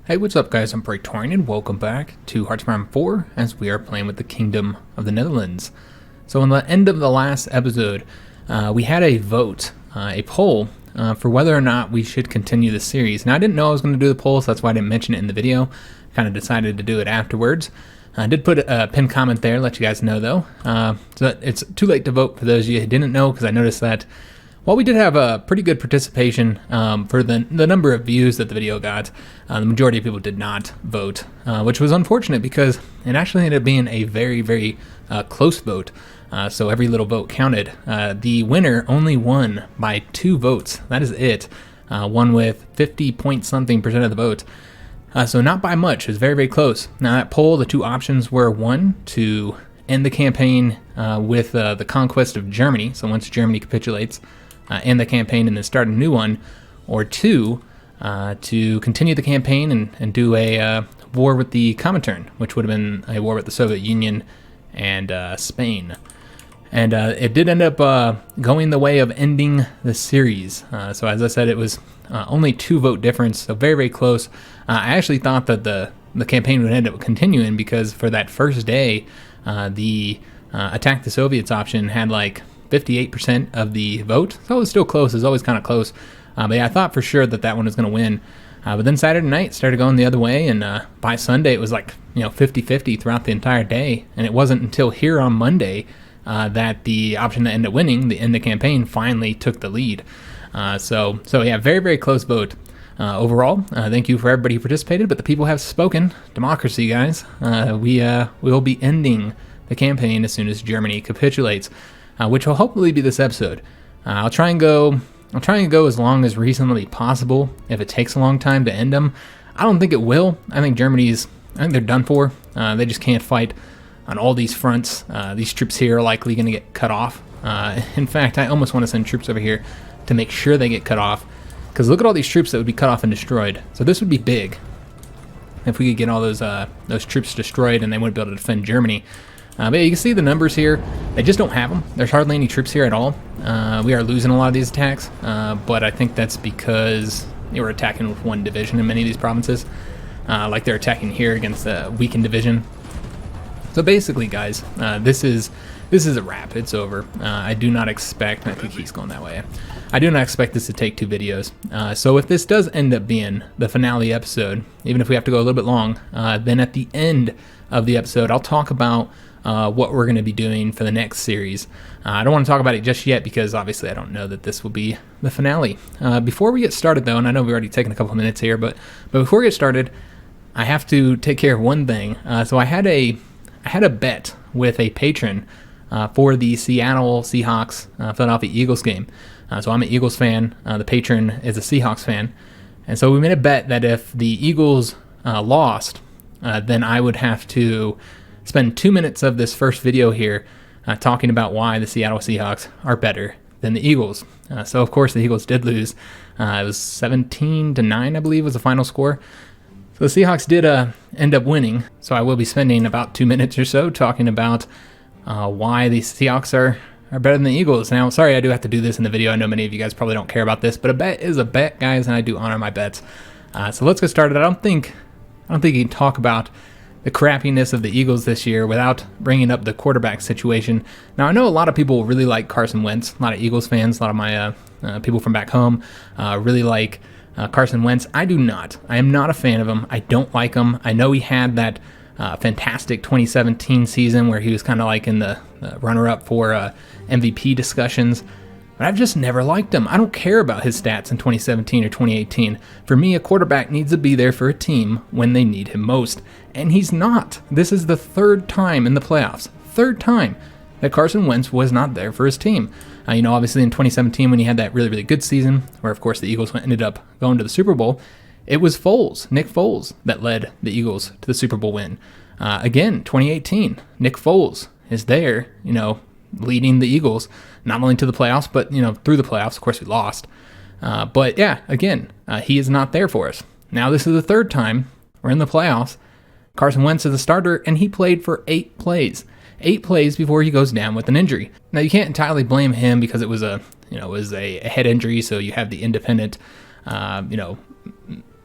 Hey, what's up guys, I'm Praetorian and welcome back to HOI4 as we are playing with the Kingdom of the Netherlands. So in the end of the last episode, we had a vote, a poll, for whether or not we should continue the series. Now I didn't know I was going to do the poll, so that's why I didn't mention it in the video. Kind of decided to do it afterwards. I did put a pinned comment there, let you guys know though. So it's too late to vote for those of you who didn't know, because I noticed that while we did have a pretty good participation for the number of views that the video got, the majority of people did not vote, which was unfortunate because it actually ended up being a very, very close vote. So every little vote counted. The winner only won by 2 votes. That is it. Won with 50-point-something% of the vote. So not by much. It was very, very close. Now that poll, the 2 options were 1, to end the campaign with the conquest of Germany. So once Germany capitulates, end the campaign and then start a new one, or 2, to continue the campaign and do a war with the Comintern, which would have been a war with the Soviet Union and Spain. And it did end up going the way of ending the series. So as I said, it was only 2 vote difference, so very, very close. I actually thought that the campaign would end up continuing because for that first day, the attack the Soviets option had like 58% of the vote, so it was still close. It was always kind of close, but yeah, I thought for sure that one was going to win. But then Saturday night started going the other way, and by Sunday it was like 50-50 throughout the entire day. And it wasn't until here on Monday that the option that ended up winning, the end the campaign, finally took the lead. So yeah, very, very close vote overall. Thank you for everybody who participated, but the people have spoken. Democracy, guys. We will be ending the campaign as soon as Germany capitulates. Which will hopefully be this episode. I'll try and go as long as reasonably possible. If it takes a long time to end them, I don't think it will. I think they're done for. They just can't fight on all these fronts. These troops here are likely going to get cut off. In fact, I almost want to send troops over here to make sure they get cut off. Because look at all these troops that would be cut off and destroyed. So this would be big. If we could get all those troops destroyed and they wouldn't be able to defend Germany. But yeah, you can see the numbers here. They just don't have them. There's hardly any troops here at all. We are losing a lot of these attacks, but I think that's because they were attacking with 1 division in many of these provinces. Like they're attacking here against a weakened division. So basically, guys, this is a wrap. It's over. I do not expect, I think he's going that way. I do not expect this to take 2 videos. So if this does end up being the finale episode, even if we have to go a little bit long, then at the end of the episode, I'll talk about what we're going to be doing for the next series. I don't want to talk about it just yet because obviously I don't know that this will be the finale. Before we get started though, and I know we've already taken a couple minutes here, but before we get started, I have to take care of one thing. So I had a bet with a patron for the Seattle Seahawks Philadelphia Eagles game. So I'm an Eagles fan. The patron is a Seahawks fan. And so we made a bet that if the Eagles lost, then I would have to spend 2 minutes of this first video here talking about why the Seattle Seahawks are better than the Eagles. So of course the Eagles did lose. It was 17-9, I believe, was the final score. So the Seahawks did end up winning. So I will be spending about 2 minutes or so talking about why the Seahawks are better than the Eagles. Now, sorry I do have to do this in the video. I know many of you guys probably don't care about this, but a bet is a bet, guys, and I do honor my bets. So let's get started. I don't think you can talk about the crappiness of the Eagles this year without bringing up the quarterback situation. Now, I know a lot of people really like Carson Wentz. A lot of Eagles fans, a lot of my people from back home really like Carson Wentz. I do not. I am not a fan of him. I don't like him. I know he had that fantastic 2017 season where he was kind of like in the runner-up for MVP discussions. But I've just never liked him. I don't care about his stats in 2017 or 2018. For me, a quarterback needs to be there for a team when they need him most. And he's not. This is the 3rd time in the playoffs. 3rd time that Carson Wentz was not there for his team. Obviously in 2017 when he had that really, really good season, where of course the Eagles ended up going to the Super Bowl, it was Nick Foles, that led the Eagles to the Super Bowl win. Again, 2018, Nick Foles is there, leading the Eagles, not only to the playoffs, but, through the playoffs. Of course, we lost. But yeah, again, he is not there for us. Now, this is the 3rd time we're in the playoffs. Carson Wentz is a starter, and he played for 8 plays. 8 plays before he goes down with an injury. Now, you can't entirely blame him because it was a head injury, so you have the independent,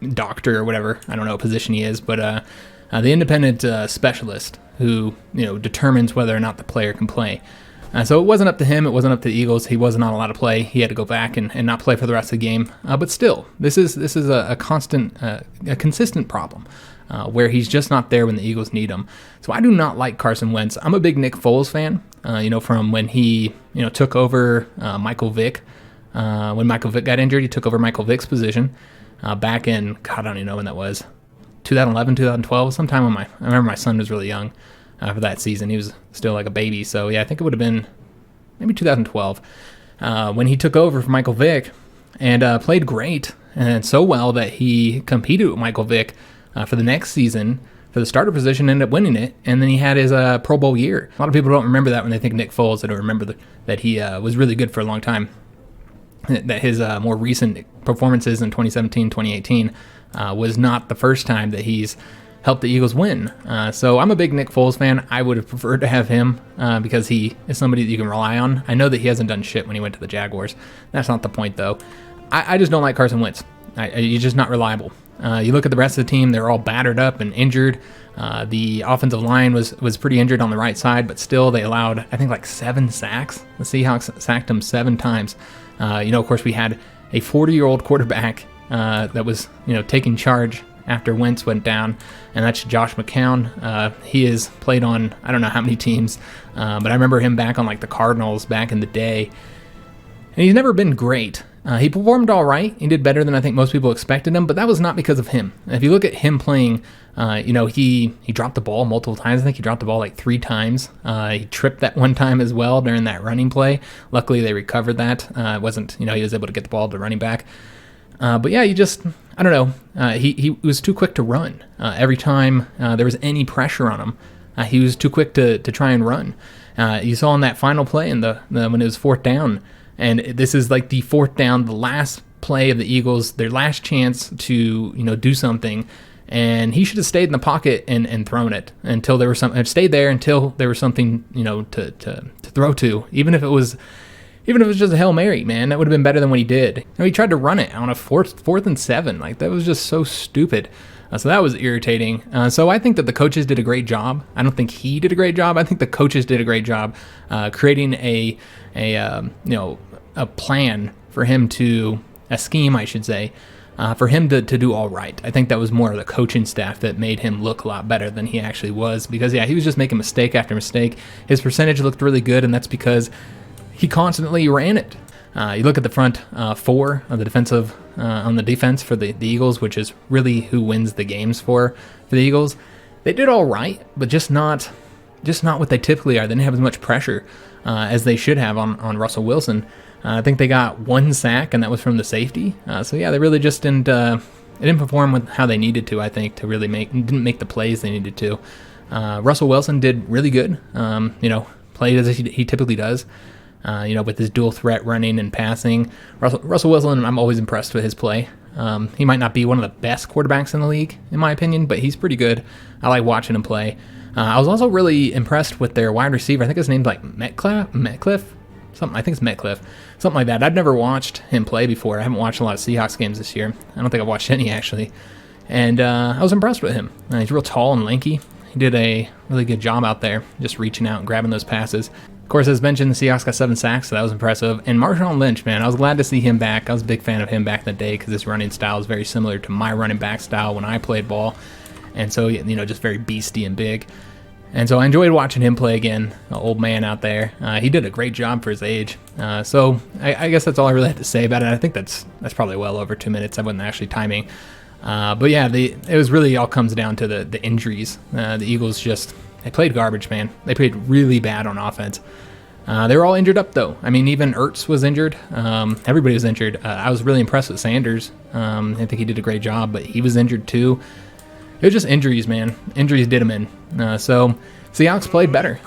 doctor or whatever. I don't know what position he is, but the independent specialist who determines whether or not the player can play. So it wasn't up to him. It wasn't up to the Eagles. He wasn't allowed to play. He had to go back and not play for the rest of the game. But still, this is a consistent problem where he's just not there when the Eagles need him. So I do not like Carson Wentz. I'm a big Nick Foles fan. From when he took over Michael Vick. When Michael Vick got injured, he took over Michael Vick's position back in, God, I don't even know when that was, 2011, 2012, sometime when I remember my son was really young for that season. He was still like a baby. So yeah, I think it would have been maybe 2012 when he took over for Michael Vick and played great and so well that he competed with Michael Vick for the next season for the starter position, ended up winning it, and then he had his Pro Bowl year. A lot of people don't remember that when they think Nick Foles. They don't remember that he was really good for a long time. That his more recent performances in 2017, 2018 was not the first time that he's helped the Eagles win. So I'm a big Nick Foles fan. I would have preferred to have him because he is somebody that you can rely on. I know that he hasn't done shit when he went to the Jaguars. That's not the point, though. I just don't like Carson Wentz. He's just not reliable. You look at the rest of the team, they're all battered up and injured. The offensive line was pretty injured on the right side, but still they allowed, I think, like 7 sacks. The Seahawks sacked him 7 times. Of course, we had a 40-year-old quarterback that was, taking charge after Wentz went down, and that's Josh McCown. He has played on, I don't know how many teams, but I remember him back on like the Cardinals back in the day, and he's never been great. He performed all right. He did better than I think most people expected him, but that was not because of him. If you look at him playing, he dropped the ball multiple times. I think he dropped the ball like 3 times. He tripped that one time as well during that running play. Luckily, they recovered that. It wasn't, he was able to get the ball to the running back. But yeah, I don't know. He was too quick to run. Every time there was any pressure on him, he was too quick to try and run. You saw in that final play when it was 4th down, and this is like the 4th down, the last play of the Eagles, their last chance to do something, and he should have stayed in the pocket and thrown it until there was something. Stayed there until there was something to throw to, even if it was just a Hail Mary, man. That would have been better than what he did. He tried to run it on a 4th and 7. Like, that was just so stupid. So that was irritating. So I think that the coaches did a great job. I don't think he did a great job. I think the coaches did a great job creating a plan for him to, a scheme, I should say, for him to do all right. I think that was more of the coaching staff that made him look a lot better than he actually was. Because, yeah, he was just making mistake after mistake. His percentage looked really good, and that's because he constantly ran it. You look at the front 4 of the defensive on the defense for the Eagles, which is really who wins the games for the Eagles. They did all right, but just not what they typically are. They didn't have as much pressure as they should have on Russell Wilson. I think they got 1 sack, and that was from the safety. So yeah, they really just didn't perform with how they needed to. I think to really didn't make the plays they needed to. Russell Wilson did really good. Played as he typically does. With his dual threat running and passing. Russell Wilson, I'm always impressed with his play. He might not be one of the best quarterbacks in the league, in my opinion, but he's pretty good. I like watching him play. I was also really impressed with their wide receiver. I think his name's like Metcalf? Something. I think it's Metcalf. Something like that. I've never watched him play before. I haven't watched a lot of Seahawks games this year. I don't think I've watched any, actually. And I was impressed with him. He's real tall and lanky. He did a really good job out there, just reaching out and grabbing those passes. Of course, as mentioned, the Seahawks got 7 sacks, so that was impressive. And Marshawn Lynch, man, I was glad to see him back. I was a big fan of him back in the day because his running style is very similar to my running back style when I played ball. And so, just very beastie and big. And so I enjoyed watching him play again, an old man out there. He did a great job for his age. So I guess that's all I really had to say about it. I think that's probably well over 2 minutes. I wasn't actually timing. But yeah, it was really all comes down to the injuries. The Eagles they played garbage, man. They played really bad on offense. They were all injured up, though. I mean, even Ertz was injured. Everybody was injured. I was really impressed with Sanders. I think he did a great job, but he was injured too. It was just injuries, man. Injuries did him in. So Seahawks played better.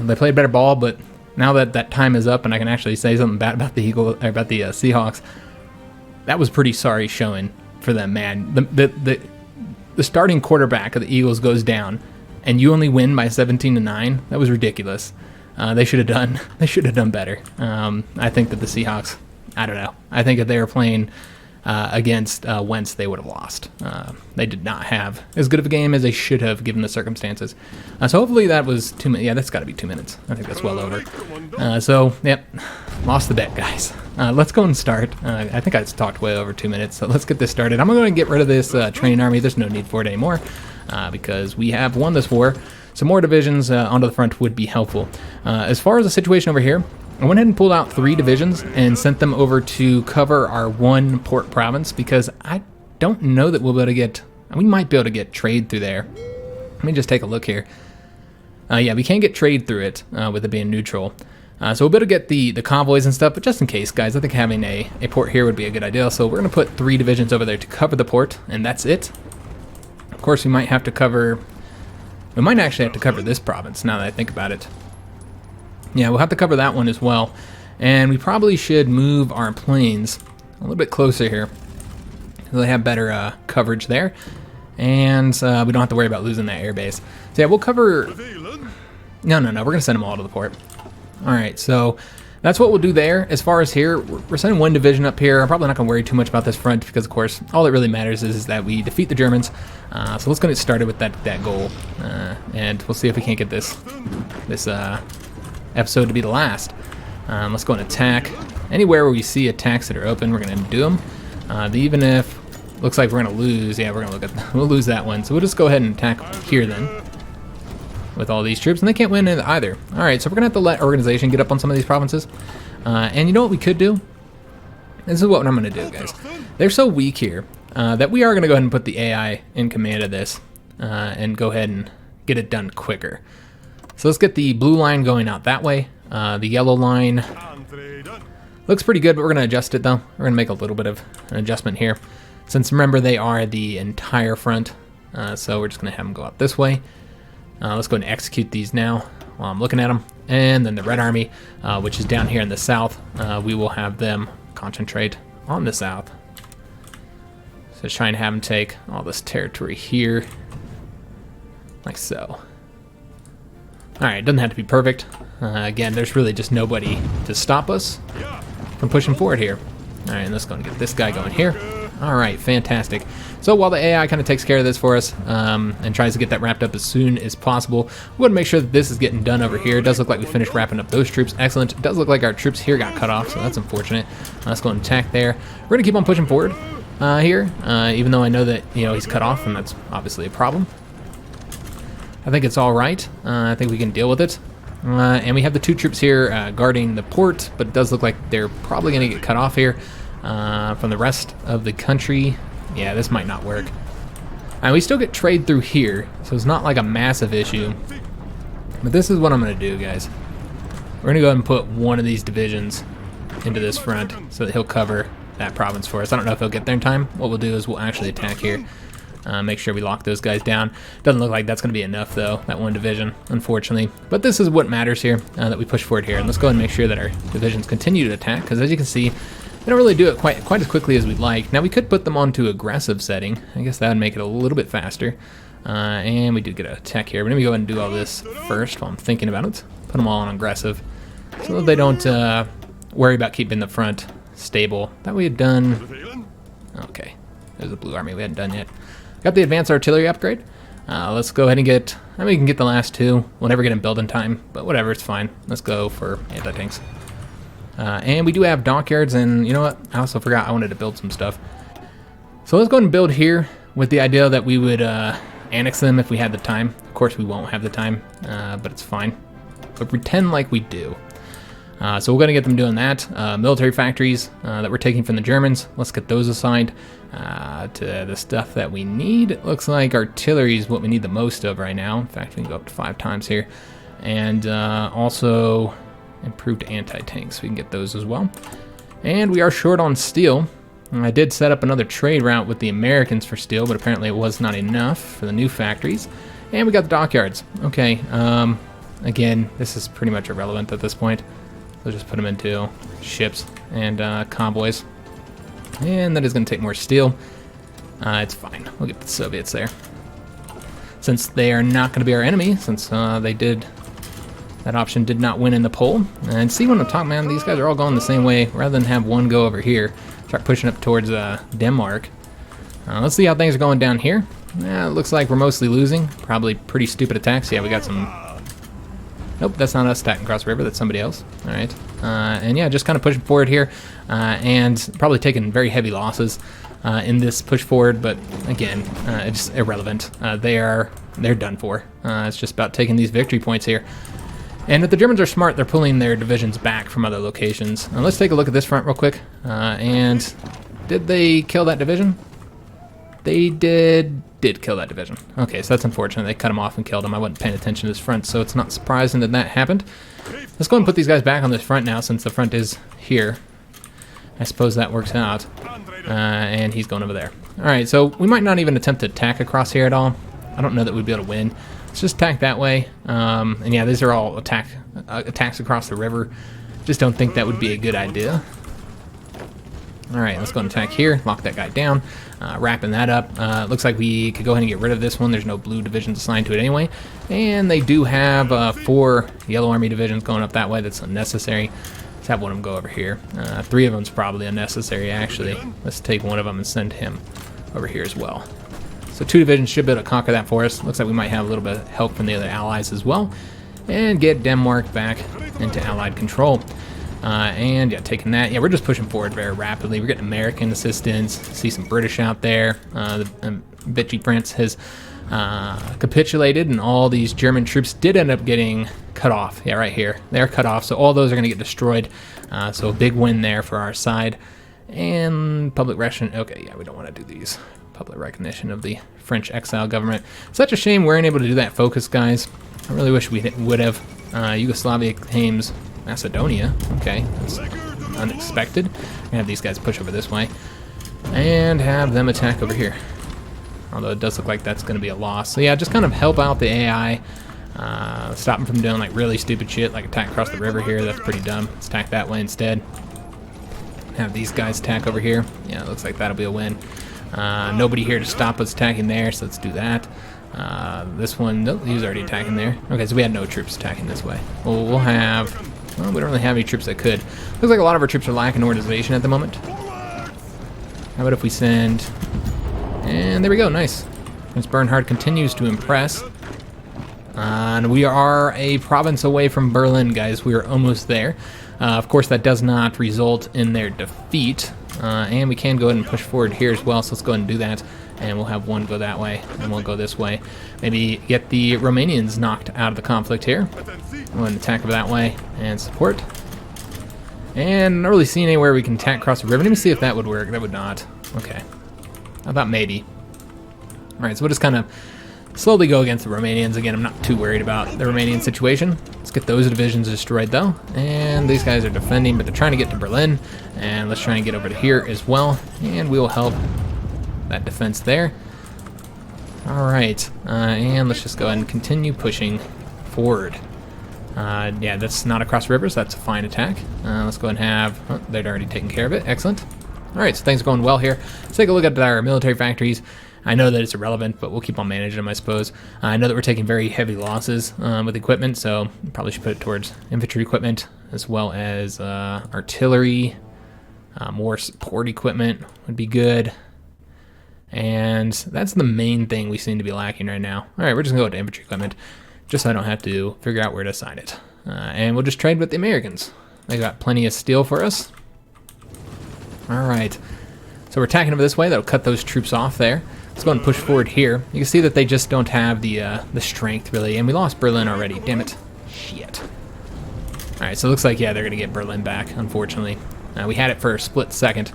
They played better ball, but now that time is up and I can actually say something bad about the Seahawks, that was pretty sorry showing for them, man. The starting quarterback of the Eagles goes down, and you only win by 17-9. That was ridiculous. They should have done better. I think that the Seahawks, I don't know. I think if they were playing against Wentz, they would have lost. They did not have as good of a game as they should have given the circumstances. So hopefully that was 2 minutes. Yeah, that's got to be 2 minutes. I think that's well over. So, yep, lost the bet, guys. Let's go and start. I think I talked way over 2 minutes, so let's get this started. I'm going to get rid of this training army. There's no need for it anymore because we have won this war. Some more divisions onto the front would be helpful. As far as the situation over here, I went ahead and pulled out 3 divisions and sent them over to cover our 1 port province because I don't know that we'll be able to get... We might be able to get trade through there. Let me just take a look here. Yeah, we can get trade through it with it being neutral. So we'll be able to get the convoys and stuff, but just in case, guys, I think having a port here would be a good idea. So we're going to put 3 divisions over there to cover the port, and that's it. Of course, we might have to cover... We might actually have to cover this province, now that I think about it. Yeah, we'll have to cover that one as well. And we probably should move our planes a little bit closer here, so they have better coverage there. And we don't have to worry about losing that airbase. So yeah, we'll cover... No, we're going to send them all to the port. Alright, so that's what we'll do there. As far as here, we're sending 1 division up here. I'm probably not going to worry too much about this front because, of course, all that really matters is that we defeat the Germans. So let's go get started with that goal. And we'll see if we can't get this episode to be the last. Let's go and attack. Anywhere where we see attacks that are open, we're going to do them. Even if looks like we're going to lose, yeah, we'll lose that one. So we'll just go ahead and attack here then with all these troops, and they can't win either. All right, so we're going to have to let organization get up on some of these provinces. And you know what we could do? This is what I'm going to do, guys. They're so weak here that we are going to go ahead and put the AI in command of this and go ahead and get it done quicker. So let's get the blue line going out that way. The yellow line looks pretty good, but we're going to adjust it though. We're going to make a little bit of an adjustment here. Since remember, they are the entire front, so we're just going to have them go out this way. Let's go and execute these now while I'm looking at them. And then the Red Army, which is down here in the south, we will have them concentrate on the south. So just trying to have them take all this territory here, like so. Alright, it doesn't have to be perfect. Again, there's really just nobody to stop us from pushing forward here. Alright, let's go and get this guy going here. Alright, fantastic. So while the AI kind of takes care of this for us and tries to get that wrapped up as soon as possible, we want to make sure that this is getting done over here. It does look like we finished wrapping up those troops. Excellent. It does look like our troops here got cut off, so that's unfortunate. Let's go and attack there. We're going to keep on pushing forward here, even though I know that he's cut off, and that's obviously a problem. I think it's all right. I think we can deal with it. And we have the 2 troops here guarding the port, but it does look like they're probably going to get cut off here from the rest of the country. Yeah, this might not work. And we still get trade through here, so it's not like a massive issue. But this is what I'm going to do, guys. We're going to go ahead and put 1 of these divisions into this front so that he'll cover that province for us. I don't know if he'll get there in time. What we'll do is we'll actually attack here. Make sure we lock those guys down. Doesn't look like that's going to be enough, though, that 1 division, unfortunately. But this is what matters here, that we push forward here. And let's go ahead and make sure that our divisions continue to attack, because as you can see, they don't really do it quite as quickly as we'd like. Now, we could put them onto aggressive setting. I guess that would make it a little bit faster. And we did get an attack here. But let me go ahead and do all this first while I'm thinking about it. Put them all on aggressive so that they don't worry about keeping the front stable. That we had done... Okay, there's the blue army we hadn't done yet. Got the advanced artillery upgrade. Let's go ahead and get... I mean, we can get the last 2. We'll never get them built in time, but whatever, it's fine. Let's go for anti-tanks. And we do have dockyards, and you know what? I also forgot I wanted to build some stuff. So let's go ahead and build here with the idea that we would annex them if we had the time. Of course, we won't have the time, but it's fine. But pretend like we do. So we're going to get them doing that. Military factories that we're taking from the Germans, let's get those assigned to the stuff that we need. It looks like artillery is what we need the most of right now. In fact, we can go up to 5 times here. And also improved anti-tanks. We can get those as well. And we are short on steel. I did set up another trade route with the Americans for steel, but apparently it was not enough for the new factories. And we got the dockyards. Okay, again, this is pretty much irrelevant at this point. So just put them into ships and convoys. And that is going to take more steel. It's fine. We'll get the Soviets there. Since they are not going to be our enemy, since that option did not win in the poll. And see what I'm talking, man, these guys are all going the same way. Rather than have one go over here, start pushing up towards Denmark. Let's see how things are going down here. It looks like we're mostly losing. Probably pretty stupid attacks. Yeah, we got some... Nope, that's not us attacking across the river. That's somebody else. All right. And yeah, just kind of pushing forward here. And probably taking very heavy losses in this push forward. But again, it's irrelevant. They're done for. It's just about taking these victory points here. And if the Germans are smart, they're pulling their divisions back from other locations. Let's take a look at this front real quick. And did they kill that division? They did kill that division. Okay, so that's unfortunate. They cut him off and killed him. I wasn't paying attention to this front, so it's not surprising that that happened. Let's go and put these guys back on this front now, since the front is here. I suppose that works out. And he's going over there. All right, so we might not even attempt to attack across here at all. I don't know that we'd be able to win. Let's just attack that way. And yeah, these are all attacks across the river. Just don't think that would be a good idea. All right, let's go and attack here. Lock that guy down. Wrapping that up. Looks like we could go ahead and get rid of this one. There's no blue divisions assigned to it anyway. And they do have 4 yellow army divisions going up that way. That's unnecessary. Let's have one of them go over here. 3 of them's probably unnecessary, actually. Let's take one of them and send him over here as well. So 2 divisions should be able to conquer that for us. Looks like we might have a little bit of help from the other allies as well. And get Denmark back into Allied control. And yeah, taking that. Yeah, we're just pushing forward very rapidly. We're getting American assistance. See some British out there. The Vichy Prince has capitulated, and all these German troops did end up getting cut off. Yeah, right here. They're cut off, so all those are going to get destroyed. So a big win there for our side. And public recognition. Okay, yeah, we don't want to do these. Public recognition of the French exile government. Such a shame we weren't able to do that focus, guys. I really wish we would have. Yugoslavia claims Macedonia. Okay, that's unexpected. We're gonna have these guys push over this way and have them attack over here. Although it does look like that's gonna be a loss. So yeah, just kind of help out the AI. Stop them from doing like really stupid shit, like attack across the river here. That's pretty dumb. Let's attack that way instead. Have these guys attack over here. Yeah, it looks like that'll be a win. Nobody here to stop us attacking there, so let's do that. This one, nope, he was already attacking there. Okay, so we had no troops attacking this way. Well, we'll have, well, we don't really have any troops that could. Looks like a lot of our troops are lacking organization at the moment. How about if we send, and there we go, nice. Prince Bernhard continues to impress. And we are a province away from Berlin, guys. We are almost there. Of course, that does not result in their defeat. And we can go ahead and push forward here as well, so let's go ahead and do that. And we'll have one go that way, and we'll go this way. Maybe get the Romanians knocked out of the conflict here. We'll go ahead and attack over that way and support. And not really seeing anywhere we can attack across the river. Let me see if that would work. That would not. Okay. I thought maybe. All right, so we'll just kind of slowly go against the Romanians. Again, I'm not too worried about the Romanian situation. Let's get those divisions destroyed, though. And these guys are defending, but they're trying to get to Berlin. And let's try and get over to here as well. And we will help that defense there. All right, and let's just go ahead and continue pushing forward. Yeah, that's not across rivers. That's a fine attack. Let's go ahead and have, oh, they'd already taken care of it. Excellent. All right, so things are going well here. Let's take a look at our military factories. I know that it's irrelevant, but we'll keep on managing them, I suppose. I know that we're taking very heavy losses with equipment, so probably should put it towards infantry equipment as well as artillery. More support equipment would be good. And that's the main thing we seem to be lacking right now. All right, we're just going to go to infantry equipment, just so I don't have to figure out where to assign it. And we'll just trade with the Americans. They got plenty of steel for us. All right, so we're attacking over this way. That'll cut those troops off there. Let's go and push forward here. You can see that they just don't have the strength, really. And we lost Berlin already. Damn it. Shit. All right, so it looks like, yeah, they're going to get Berlin back, unfortunately. We had it for a split second.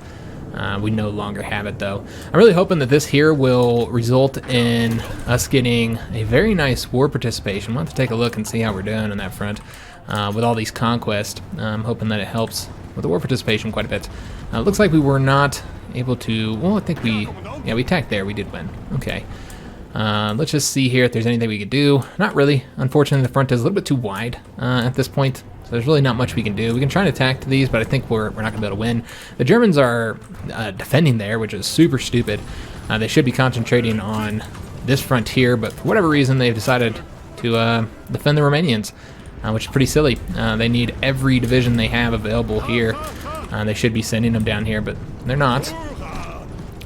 We no longer have it, though. I'm really hoping that this here will result in us getting a very nice war participation. We'll have to take a look and see how we're doing on that front with all these conquests. I'm hoping that it helps with the war participation quite a bit. It looks like we were not able to, well, I think we attacked there. We did win. Okay. Let's just see here if there's anything we could do. Not really. Unfortunately, the front is a little bit too wide at this point. So there's really not much we can do. We can try and attack to these, but I think we're not going to be able to win. The Germans are defending there, which is super stupid. They should be concentrating on this front here, but for whatever reason, they've decided to defend the Romanians, which is pretty silly. They need every division they have available here They should be sending them down here, but they're not.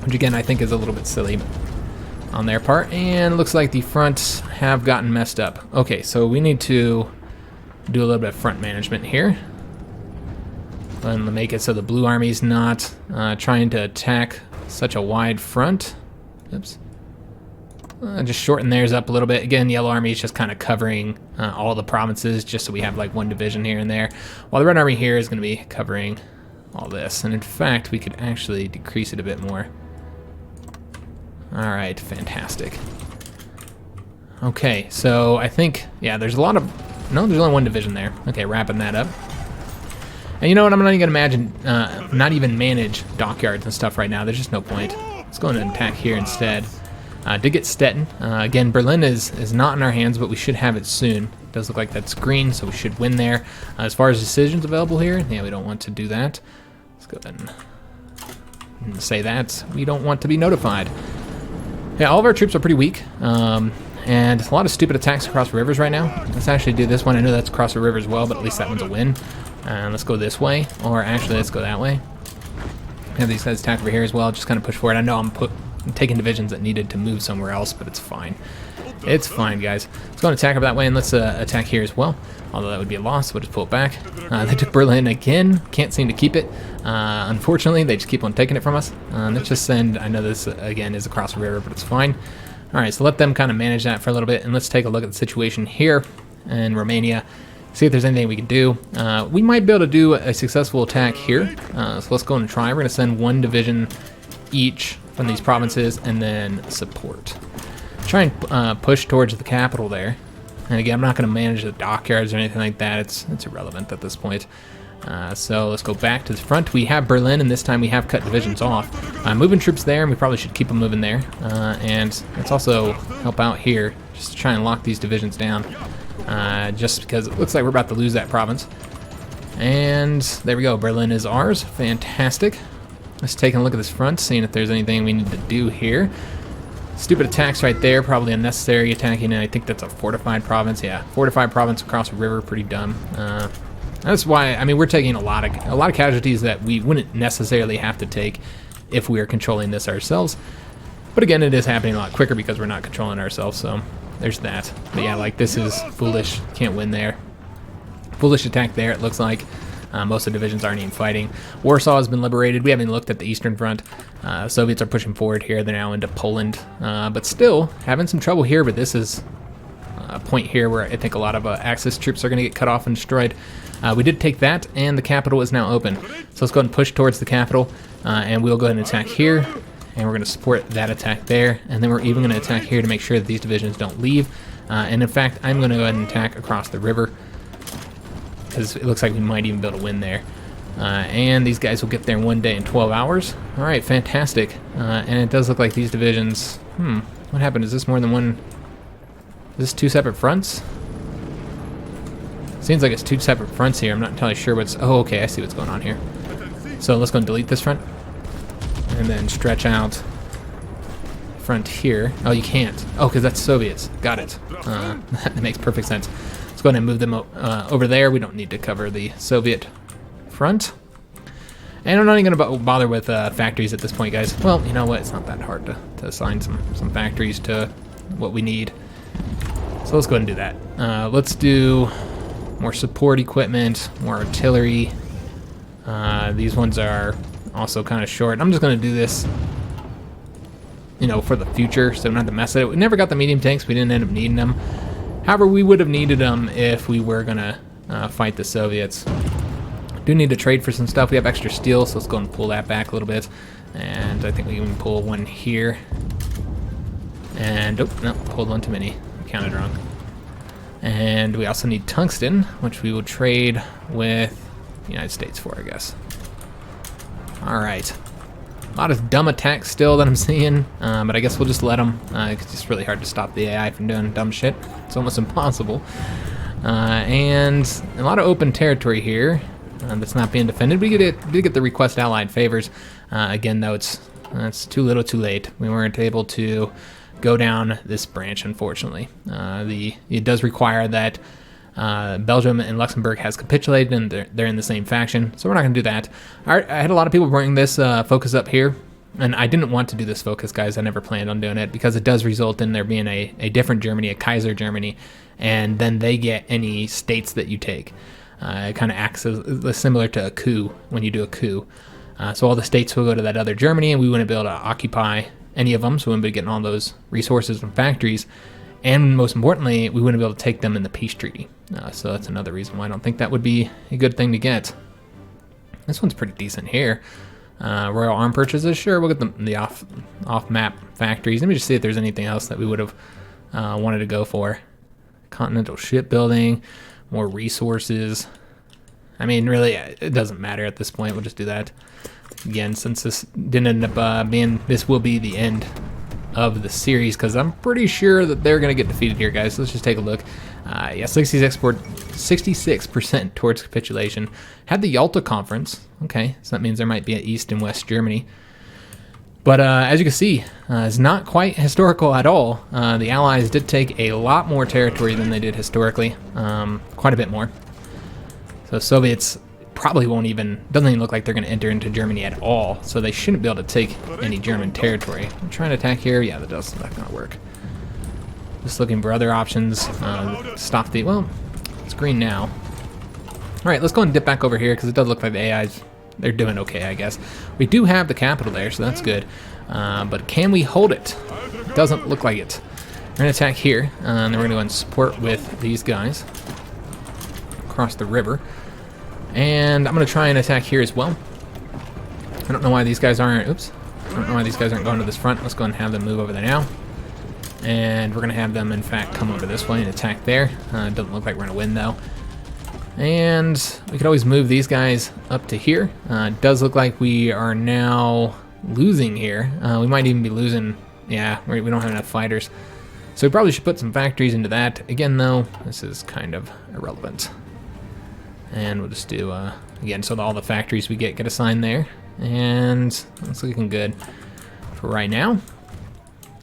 Which again, I think is a little bit silly on their part. And it looks like the fronts have gotten messed up. Okay, so we need to do a little bit of front management here. And make it so the blue army's not trying to attack such a wide front. Oops. Just shorten theirs up a little bit. Again, yellow army is just kind of covering all the provinces, just so we have like one division here and there. While the red army here is going to be covering all this. And in fact, we could actually decrease it a bit more. All right, fantastic. Okay, so I think, yeah, there's a lot of, no, there's only one division there. Okay, wrapping that up. And you know what, I'm not even going to imagine, not even manage dockyards and stuff right now. There's just no point. Let's go and attack here instead. Did get Stettin. Again, Berlin is not in our hands, but we should have it soon. It does look like that's green, so we should win there. As far as decisions available here, yeah, we don't want to do that. Let's go ahead and say that. We don't want to be notified. Yeah, all of our troops are pretty weak, and a lot of stupid attacks across rivers right now. Let's actually do this one. I know that's across the river as well, but at least that one's a win. Let's go this way, or actually let's go that way. Have these guys attack over here as well, just kind of push forward. I know I'm taking divisions that needed to move somewhere else, but it's fine. It's fine, guys. Let's go and attack over that way, and let's attack here as well. Although that would be a loss, we'll just pull it back. They took Berlin again. Can't seem to keep it. Unfortunately, they just keep on taking it from us. Let's just send, I know this, again, is across the river, but it's fine. All right, so let them kind of manage that for a little bit, and let's take a look at the situation here in Romania. See if there's anything we can do. We might be able to do a successful attack here. So let's go and try. We're going to send one division each from these provinces and then support. Try and push towards the capital there. And again, I'm not going to manage the dockyards or anything like that. It's irrelevant at this point. So let's go back to the front. We have Berlin, and this time we have cut divisions off. Moving troops there, and we probably should keep them moving there. And let's also help out here, just to try and lock these divisions down. Just because it looks like we're about to lose that province. And there we go, Berlin is ours. Fantastic. Let's take a look at this front, seeing if there's anything we need to do here. Stupid attacks right there, probably unnecessary attacking, and I think that's a fortified province. Yeah, fortified province across a river, pretty dumb. That's why, I mean, we're taking a lot of casualties that we wouldn't necessarily have to take if we were controlling this ourselves. But again, it is happening a lot quicker because we're not controlling ourselves, so there's that. But yeah, like, this is foolish. Can't win there. Foolish attack there, it looks like. Most of the divisions aren't even fighting. Warsaw has been liberated. We haven't looked at the Eastern Front. Soviets are pushing forward here. They're now into Poland. But still, having some trouble here, but this is a point here where I think a lot of Axis troops are going to get cut off and destroyed. We did take that, and the capital is now open. So let's go ahead and push towards the capital, and we'll go ahead and attack here. And we're going to support that attack there, and then we're even going to attack here to make sure that these divisions don't leave. And in fact, I'm going to go ahead and attack across the river, because it looks like we might even be able to win there. And these guys will get there in 1 day and 12 hours. All right, fantastic. And it does look like these divisions... what happened? Is this more than one... Is this two separate fronts? Seems like it's two separate fronts here. I'm not entirely sure what's... Oh, okay, I see what's going on here. So let's go and delete this front. And then stretch out front here. Oh, you can't. Oh, because that's Soviets. Got it. That makes perfect sense. Let's go ahead and move them over there. We don't need to cover the Soviet front. And I'm not even going to bother with factories at this point, guys. Well, you know what? It's not that hard to assign some factories to what we need. So let's go ahead and do that. Let's do more support equipment, more artillery. These ones are also kind of short. I'm just going to do this, you know, for the future, so I don't have to mess with it. We never got the medium tanks. We didn't end up needing them. However, we would have needed them if we were going to fight the Soviets. Do need to trade for some stuff. We have extra steel, so let's go and pull that back a little bit. And I think we can pull one here. And, oh, no, pulled one too many. Counted wrong. And we also need tungsten, which we will trade with the United States for, I guess. All right. A lot of dumb attacks still that I'm seeing, but I guess we'll just let them. It's just really hard to stop the AI from doing dumb shit. It's almost impossible. And a lot of open territory here that's not being defended. We did get the request allied favors. Again, though, it's too little too late. We weren't able to go down this branch, unfortunately. It does require that Belgium and Luxembourg has capitulated, and they're in the same faction, so we're not going to do that. I had a lot of people bring this focus up here, and I didn't want to do this focus, guys. I never planned on doing it, because it does result in there being a different Germany, a Kaiser Germany, and then they get any states that you take. It kind of acts as similar to a coup when you do a coup. So all the states will go to that other Germany, and we wouldn't be able to occupy any of them, so we wouldn't be getting all those resources and factories. And most importantly, we wouldn't be able to take them in the peace treaty. So that's another reason why I don't think that would be a good thing to get. This one's pretty decent here. Royal arm purchases, sure, we'll get the off-map factories. Let me just see if there's anything else that we would have wanted to go for. Continental shipbuilding, more resources. I mean, really, it doesn't matter at this point. We'll just do that. Again, since this didn't end up being, this will be the end of the series, because I'm pretty sure that they're going to get defeated here, guys. So let's just take a look. Yeah, 66% towards capitulation. Had the Yalta Conference. Okay, so that means there might be an East and West Germany. But as you can see, it's not quite historical at all. The Allies did take a lot more territory than they did historically. Quite a bit more. So Soviets probably doesn't even look like they're going to enter into Germany at all, so they shouldn't be able to take any German territory. I'm trying to attack here. Yeah, that's not going to work. Just looking for other options. Stop the, well, it's green now. All right, let's go and dip back over here, because it does look like the AIs, they're doing okay, I guess. We do have the capital there, so that's good. But can we hold it? Doesn't look like it. We're going to attack here, and then we're going to go and support with these guys across the river. And I'm going to try and attack here as well. I don't know why these guys aren't, oops. I don't know why these guys aren't going to this front. Let's go and have them move over there now. And we're going to have them, in fact, come over this way and attack there. It doesn't look like we're going to win, though. And we could always move these guys up to here. It does look like we are now losing here. We might even be losing, yeah, we don't have enough fighters. So we probably should put some factories into that. Again, though, this is kind of irrelevant. And we'll just do, again, so all the factories we get assigned there. And it's looking good for right now.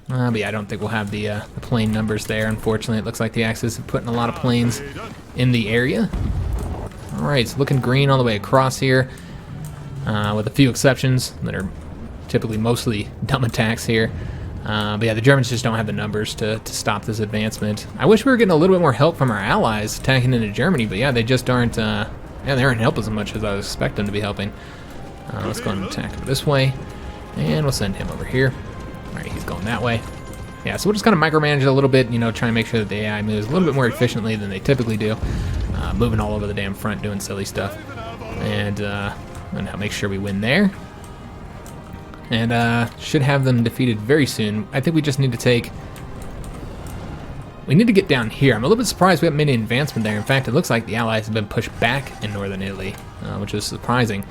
But yeah, I don't think we'll have the plane numbers there, unfortunately. It looks like the Axis have put in a lot of planes in the area. All right, it's looking green all the way across here, with a few exceptions that are typically mostly dumb attacks here. But yeah, the Germans just don't have the numbers to stop this advancement. I wish we were getting a little bit more help from our allies attacking into Germany, but yeah, they just aren't, yeah, they aren't helping as much as I was expecting them to be helping. Let's go and attack over this way, and we'll send him over here. All right, he's going that way. Yeah, so we'll just kind of micromanage it a little bit, you know, try and make sure that the AI moves a little bit more efficiently than they typically do. Moving all over the damn front, doing silly stuff. And I'll make sure we win there. And should have them defeated very soon. I think we just need to take... We need to get down here. I'm a little bit surprised we haven't made any advancement there. In fact, it looks like the Allies have been pushed back in northern Italy, which is surprising.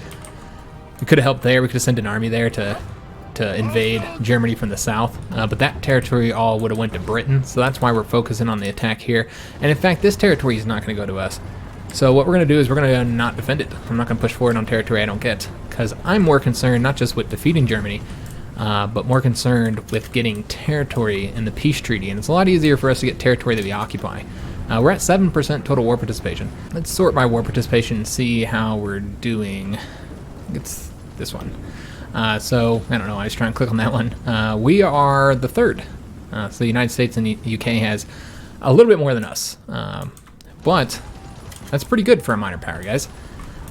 We could have helped there. We could have sent an army there to invade Germany from the south, but that territory all would have went to Britain, so that's why we're focusing on the attack here. And in fact, this territory is not going to go to us. So what we're going to do is we're going to not defend it. I'm not going to push forward on territory I don't get, because I'm more concerned not just with defeating Germany, but more concerned with getting territory in the peace treaty, and it's a lot easier for us to get territory that we occupy. We're at 7% total war participation. Let's sort by war participation and see how we're doing. It's this one. So, I don't know, I was trying to click on that one. We are the third. So the United States and the UK has a little bit more than us. But that's pretty good for a minor power, guys.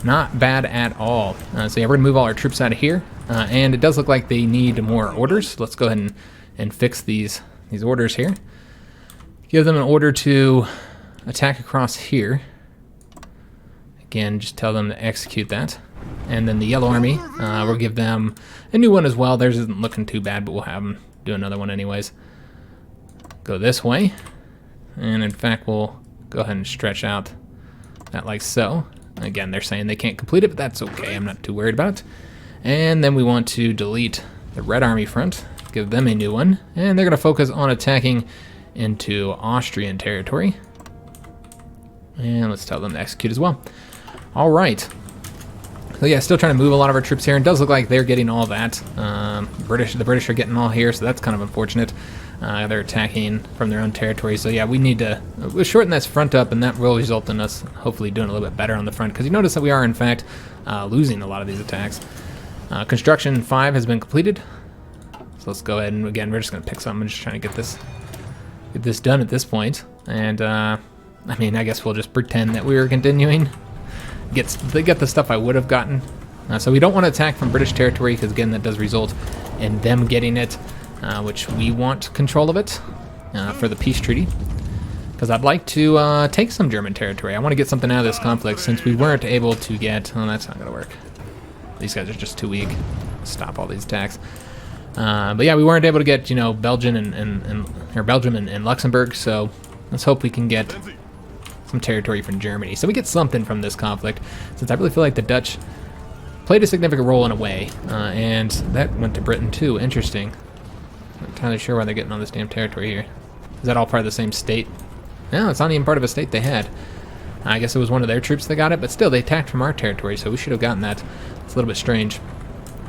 Not bad at all. So yeah, we're going to move all our troops out of here. And it does look like they need more orders. Let's go ahead and fix these orders here. Give them an order to attack across here. Again, just tell them to execute that. And then the Yellow Army, we'll give them a new one as well. Theirs isn't looking too bad, but we'll have them do another one anyways. Go this way. And in fact, we'll go ahead and stretch out that like so. Again, they're saying they can't complete it, but that's okay. I'm not too worried about it. And then we want to delete the Red Army front, give them a new one. And they're going to focus on attacking into Austrian territory. And let's tell them to execute as well. All right. So yeah, still trying to move a lot of our troops here, and it does look like they're getting all that. The British are getting all here, so that's kind of unfortunate. They're attacking from their own territory. So yeah, we need to shorten this front up, and that will result in us hopefully doing a little bit better on the front, because you notice that we are in fact losing a lot of these attacks. Construction 5 has been completed. So let's go ahead and again, we're just going to pick something. I'm just trying to get this done at this point. And I mean, I guess we'll just pretend that we were continuing. Get the stuff I would have gotten. So we don't want to attack from British territory, because again, that does result in them getting it, which we want control of it for the peace treaty. Because I'd like to take some German territory. I want to get something out of this conflict, since we weren't able to get... Oh, that's not going to work. These guys are just too weak. Stop all these attacks. But yeah, we weren't able to get, you know, Belgium and Luxembourg, so let's hope we can get some territory from Germany. So we get something from this conflict, since I really feel like the Dutch played a significant role in a way, and that went to Britain too. Interesting. I'm not entirely sure why they're getting on this damn territory here. Is that all part of the same state? No, it's not even part of a state they had. I guess it was one of their troops that got it, but still, they attacked from our territory, so we should have gotten that. It's a little bit strange.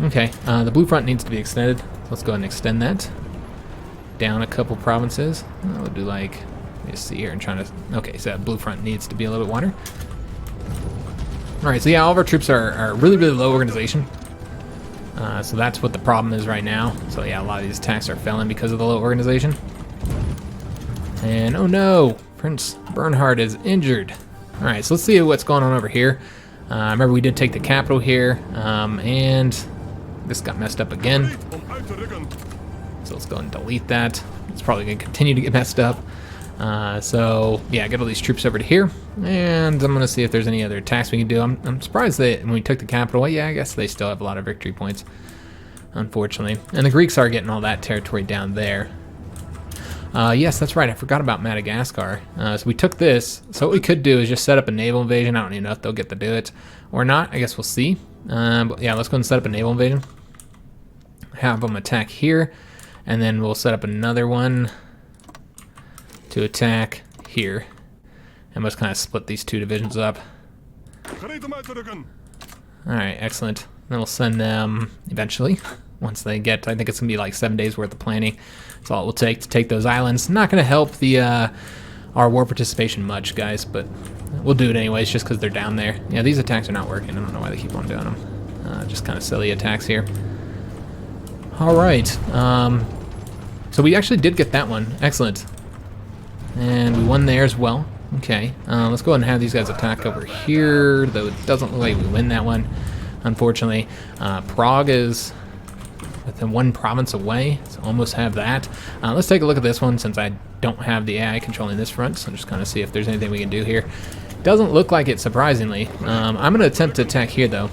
Okay, the blue front needs to be extended. So let's go ahead and extend that down a couple provinces. We'll do like, let me see here, I'm trying to, okay, so that blue front needs to be a little bit wider. Alright, so yeah, all of our troops are really, really low organization. So that's what the problem is right now. So yeah, a lot of these attacks are failing because of the low organization. And oh no, Prince Bernhard is injured. Alright, so let's see what's going on over here. Remember, we did take the capital here, and this got messed up again. So let's go ahead and delete that. It's probably going to continue to get messed up. So yeah, get all these troops over to here, and I'm going to see if there's any other attacks we can do. I'm surprised that when we took the capital, well, yeah, I guess they still have a lot of victory points, unfortunately. And the Greeks are getting all that territory down there. Yes, that's right. I forgot about Madagascar. So we took this. So what we could do is just set up a naval invasion. I don't even know if they'll get to do it or not. I guess we'll see. But yeah, let's go and set up a naval invasion. Have them attack here, and then we'll set up another one to attack here. And let's kind of split these two divisions up. Alright, excellent. Then we'll send them eventually. Once they get, I think it's going to be like 7 days worth of planning. That's all it will take to take those islands. Not going to help the our war participation much, guys, but we'll do it anyways just because they're down there. Yeah, these attacks are not working. I don't know why they keep on doing them. Just kind of silly attacks here. All right. So we actually did get that one. Excellent. And we won there as well. Okay. Let's go ahead and have these guys attack over here, though it doesn't look like we win that one, unfortunately. Prague is within one province away, so almost have that. Let's take a look at this one, since I don't have the AI controlling this front, so I'm just kind of see if there's anything we can do here. Doesn't look like it, surprisingly. I'm going to attempt to attack here, though.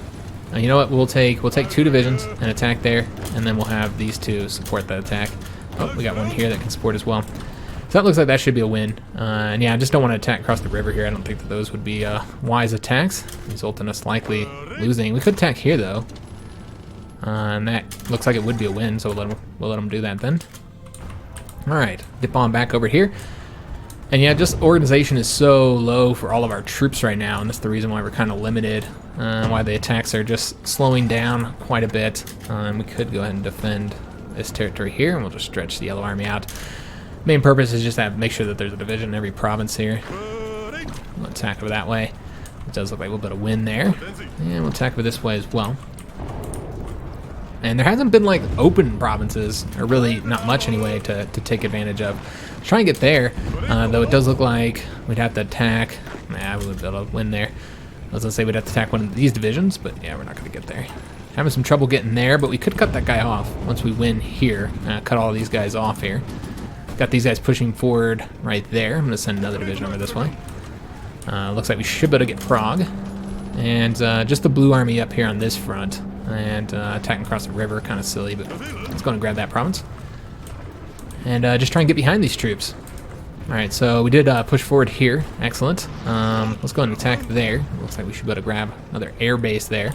You know what? We'll take 2 divisions and attack there, and then we'll have these two support that attack. Oh, we got one here that can support as well. So that looks like that should be a win. And yeah, I just don't want to attack across the river here. I don't think that those would be wise attacks, result in us likely losing. We could attack here, though. And that looks like it would be a win, so we'll let them do that then. Alright, dip on back over here. And yeah, just organization is so low for all of our troops right now, and that's the reason why we're kind of limited, why the attacks are just slowing down quite a bit. We could go ahead and defend this territory here, and we'll just stretch the Yellow Army out. Main purpose is just to make sure that there's a division in every province here. We'll attack over that way. It does look like a little bit of win there. And we'll attack over this way as well. And there hasn't been like open provinces, or really not much anyway, to take advantage of. Let's try and get there, though it does look like we'd have to attack. Nah, we wouldn't be able to win there. I was gonna say we'd have to attack one of these divisions, but yeah, we're not gonna get there. Having some trouble getting there, but we could cut that guy off once we win here. Cut all these guys off here. Got these guys pushing forward right there. I'm gonna send another division over this way. Looks like we should be able to get Prague. And just the blue army up here on this front. And attacking across the river, kind of silly, but let's go and grab that province. And just try and get behind these troops. Alright, so we did push forward here. Excellent. Let's go and attack there. Looks like we should be able to grab another air base there.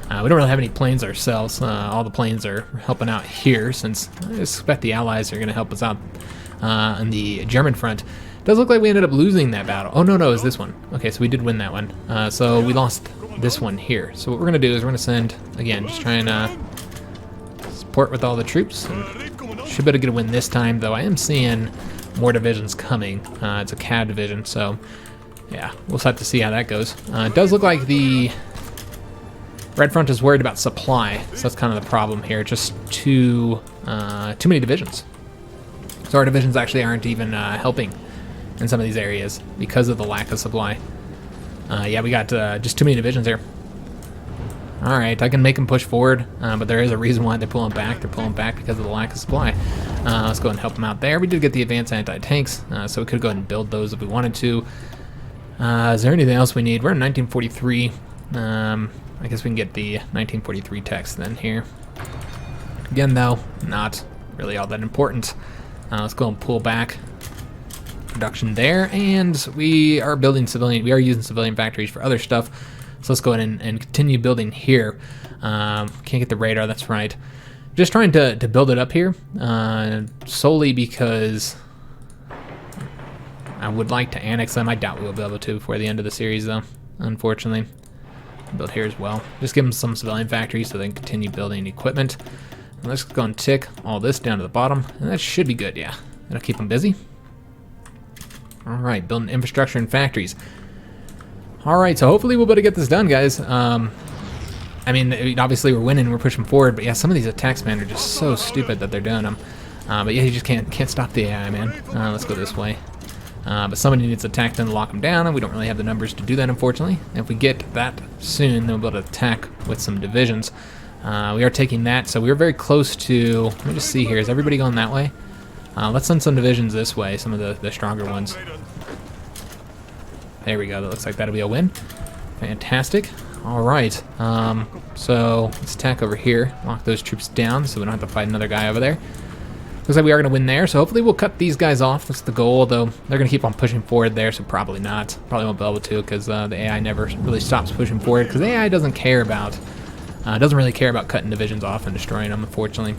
We don't really have any planes ourselves. All the planes are helping out here, since I expect the Allies are going to help us out on the German front. Does look like we ended up losing that battle. Oh, no, it's this one. Okay, so we did win that one. So we lost this one here. So what we're going to do is we're going to send, again, just try and support with all the troops and Should be able to get a win this time, though I am seeing more divisions coming. It's a CAV division, so yeah, we'll just have to see how that goes. It does look like the Red Front is worried about supply, so that's kind of the problem here. Just too many divisions. So our divisions actually aren't even helping in some of these areas because of the lack of supply. Yeah, we got just too many divisions here. All right, I can make them push forward, but there is a reason why they're pulling back. They're pulling back because of the lack of supply. Let's go ahead and help them out there. We did get the advanced anti-tanks, so we could go ahead and build those if we wanted to. Is there anything else we need? We're in 1943. I guess we can get the 1943 text then here. Again, though, not really all that important. Let's go and pull back production there, and we are building civilian. We are using civilian factories for other stuff. So let's go ahead and continue building here. Can't get the radar, that's right. Just trying to build it up here, solely because I would like to annex them. I doubt we'll be able to before the end of the series, though, unfortunately. Build here as well. Just give them some civilian factories so they can continue building equipment. And let's go and tick all this down to the bottom, and that should be good, yeah. That'll keep them busy. All right, building infrastructure and factories. All right, so hopefully we'll be able to get this done, guys. I mean, obviously we're winning, we're pushing forward, but yeah, some of these attacks, man, are just so stupid that they're doing them. But yeah, you just can't stop the AI, man. Let's go this way. But somebody needs to attack them to lock them down, and we don't really have the numbers to do that, unfortunately. And if we get that soon, then we'll be able to attack with some divisions. We are taking that, so we're very close to... Let me just see here. Is everybody going that way? Let's send some divisions this way, some of the stronger ones. There we go. That looks like that'll be a win. Fantastic. All right. So let's attack over here. Lock those troops down so we don't have to fight another guy over there. Looks like we are going to win there, so hopefully we'll cut these guys off. That's the goal, though they're going to keep on pushing forward there, so probably not. Probably won't be able to because the AI never really stops pushing forward because the AI doesn't care about, doesn't really care about cutting divisions off and destroying them, unfortunately.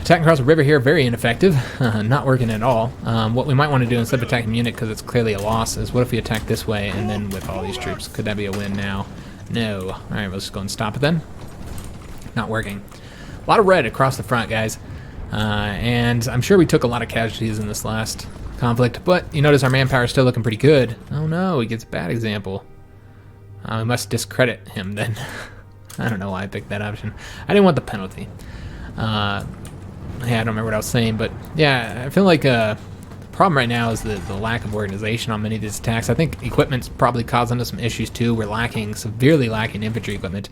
Attacking across the river here, very ineffective. Not working at all. What we might want to do instead of attacking Munich, because it's clearly a loss, is what if we attack this way and then with all these troops? Could that be a win now? No. All right, let's go and stop it then. Not working. A lot of red across the front, guys. And I'm sure we took a lot of casualties in this last conflict, but you notice our manpower is still looking pretty good. Oh no, he gets a bad example. We must discredit him then. I don't know why I picked that option. I didn't want the penalty. Yeah, I don't remember what I was saying, but yeah, I feel like the problem right now is the lack of organization on many of these attacks. I think equipment's probably causing us some issues too. We're severely lacking infantry equipment.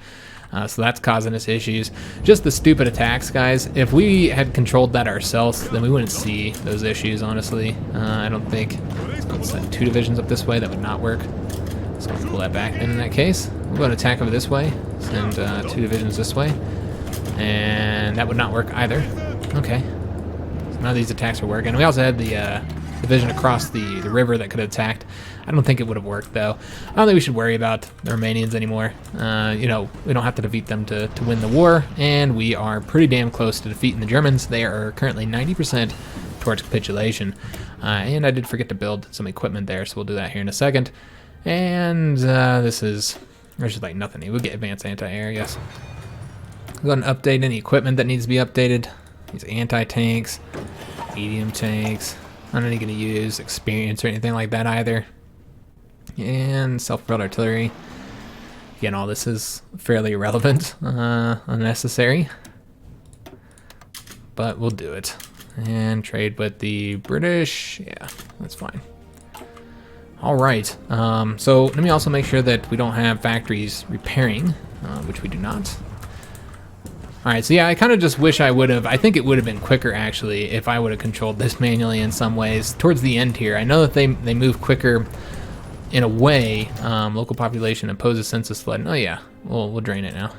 So that's causing us issues. Just the stupid attacks, guys. If we had controlled that ourselves, then we wouldn't see those issues, honestly. I don't think. Let's go send 2 divisions up this way. That would not work. Let's go pull that back then in that case. We'll go and attack over this way. Send 2 divisions this way. And that would not work either. Okay. So none of these attacks are working. We also had the division across the river that could have attacked. I don't think it would have worked, though. I don't think we should worry about the Romanians anymore. You know, we don't have to defeat them to win the war, and we are pretty damn close to defeating the Germans. They are currently 90% towards capitulation. And I did forget to build some equipment there, so we'll do that here in a second. And there's just like nothing. We'll get advanced anti-air, I guess. Go ahead and update any equipment that needs to be updated. These anti-tanks, medium tanks. I'm not going to use experience or anything like that either. And self-propelled artillery. Again, all this is fairly irrelevant, unnecessary. But we'll do it. And trade with the British. Yeah, that's fine. All right. So let me also make sure that we don't have factories repairing, which we do not. Alright, so yeah, I kind of just wish I think it would have been quicker, actually, if I would have controlled this manually in some ways. Towards the end here, I know that they move quicker in a way. Local population opposes census flooding. Oh yeah, we'll drain it now.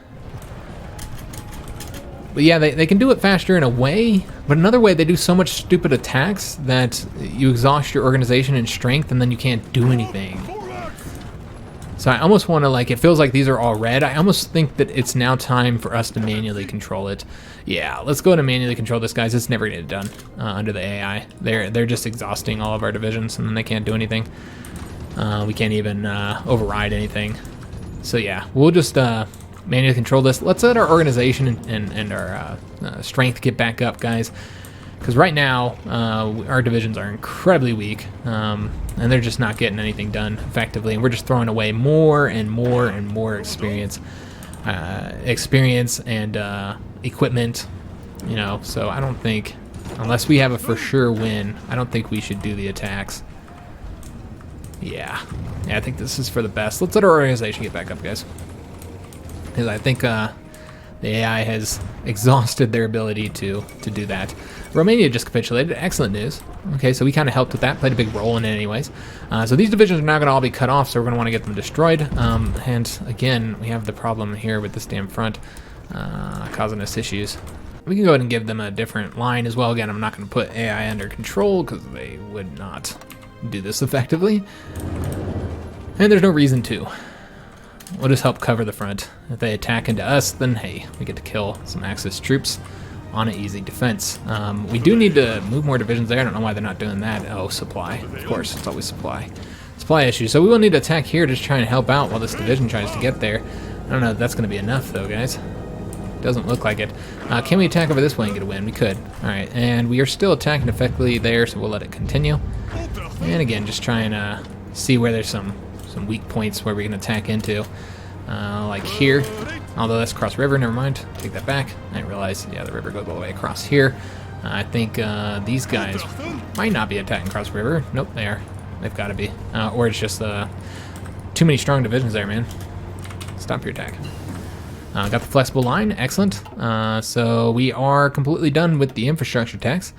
But yeah, they can do it faster in a way, but another way they do so much stupid attacks that you exhaust your organization and strength and then you can't do anything. So I almost want to, like, it feels like these are all red. I almost think that it's now time for us to manually control it. Yeah, let's go to manually control this, guys. It's never going to get done under the AI. They're just exhausting all of our divisions, and then they can't do anything. We can't even override anything. So yeah, we'll just manually control this. Let's let our organization and our strength get back up, guys. Because right now, our divisions are incredibly weak, and they're just not getting anything done effectively. And we're just throwing away more and more and more experience and equipment, you know. So I don't think, unless we have a for sure win, I don't think we should do the attacks. Yeah, I think this is for the best. Let's let our organization get back up, guys. Because I think the AI has exhausted their ability to do that. Romania just capitulated. Excellent news. Okay, so we kind of helped with that, played a big role in it anyways. So these divisions are now going to all be cut off, so we're going to want to get them destroyed. And again, we have the problem here with this damn front causing us issues. We can go ahead and give them a different line as well. Again, I'm not going to put AI under control because they would not do this effectively. And there's no reason to. We'll just help cover the front. If they attack into us, then hey, we get to kill some Axis troops on an easy defense. We do need to move more divisions there. I don't know why they're not doing that. Oh, supply. Of course, it's always supply. Supply issues. So we will need to attack here to just try and help out while this division tries to get there. I don't know if that's going to be enough, though, guys. Doesn't look like it. Can we attack over this way and get a win? We could. All right, and we are still attacking effectively there, so we'll let it continue. And again, just try and see where there's some weak points where we can attack into. Like here, although that's across river, never mind, take that back. I didn't realize, yeah, the river goes all the way across here. I think these guys might not be attacking across river. Nope, they are. They've got to be. Or it's just too many strong divisions there, man. Stop your attack. Got the flexible line, excellent. So we are completely done with the infrastructure tax.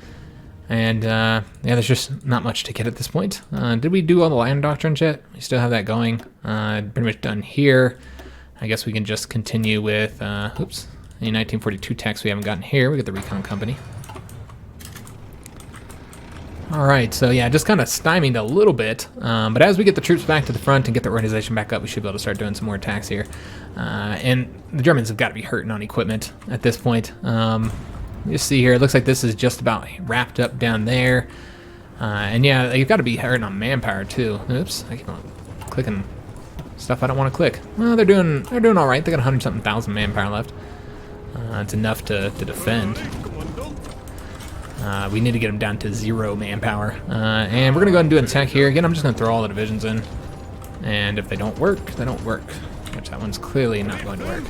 And yeah, there's just not much to get at this point. Did we do all the land doctrines yet? We still have that going. Pretty much done here. I guess we can just continue with, oops, any 1942 tax we haven't gotten here. We got the recon company. All right, so yeah, just kind of stymied a little bit. But as we get the troops back to the front and get the organization back up, we should be able to start doing some more attacks here. And the Germans have got to be hurting on equipment at this point. You see here, it looks like this is just about wrapped up down there. And yeah, you've got to be hurting on manpower too. Oops, I keep on clicking stuff I don't want to click. Well, they're doing all right. They got 100-something thousand manpower left. It's enough to defend. We need to get them down to 0 manpower. And we're going to go ahead and do an attack here. Again, I'm just going to throw all the divisions in. And if they don't work, they don't work. Which that one's clearly not going to work.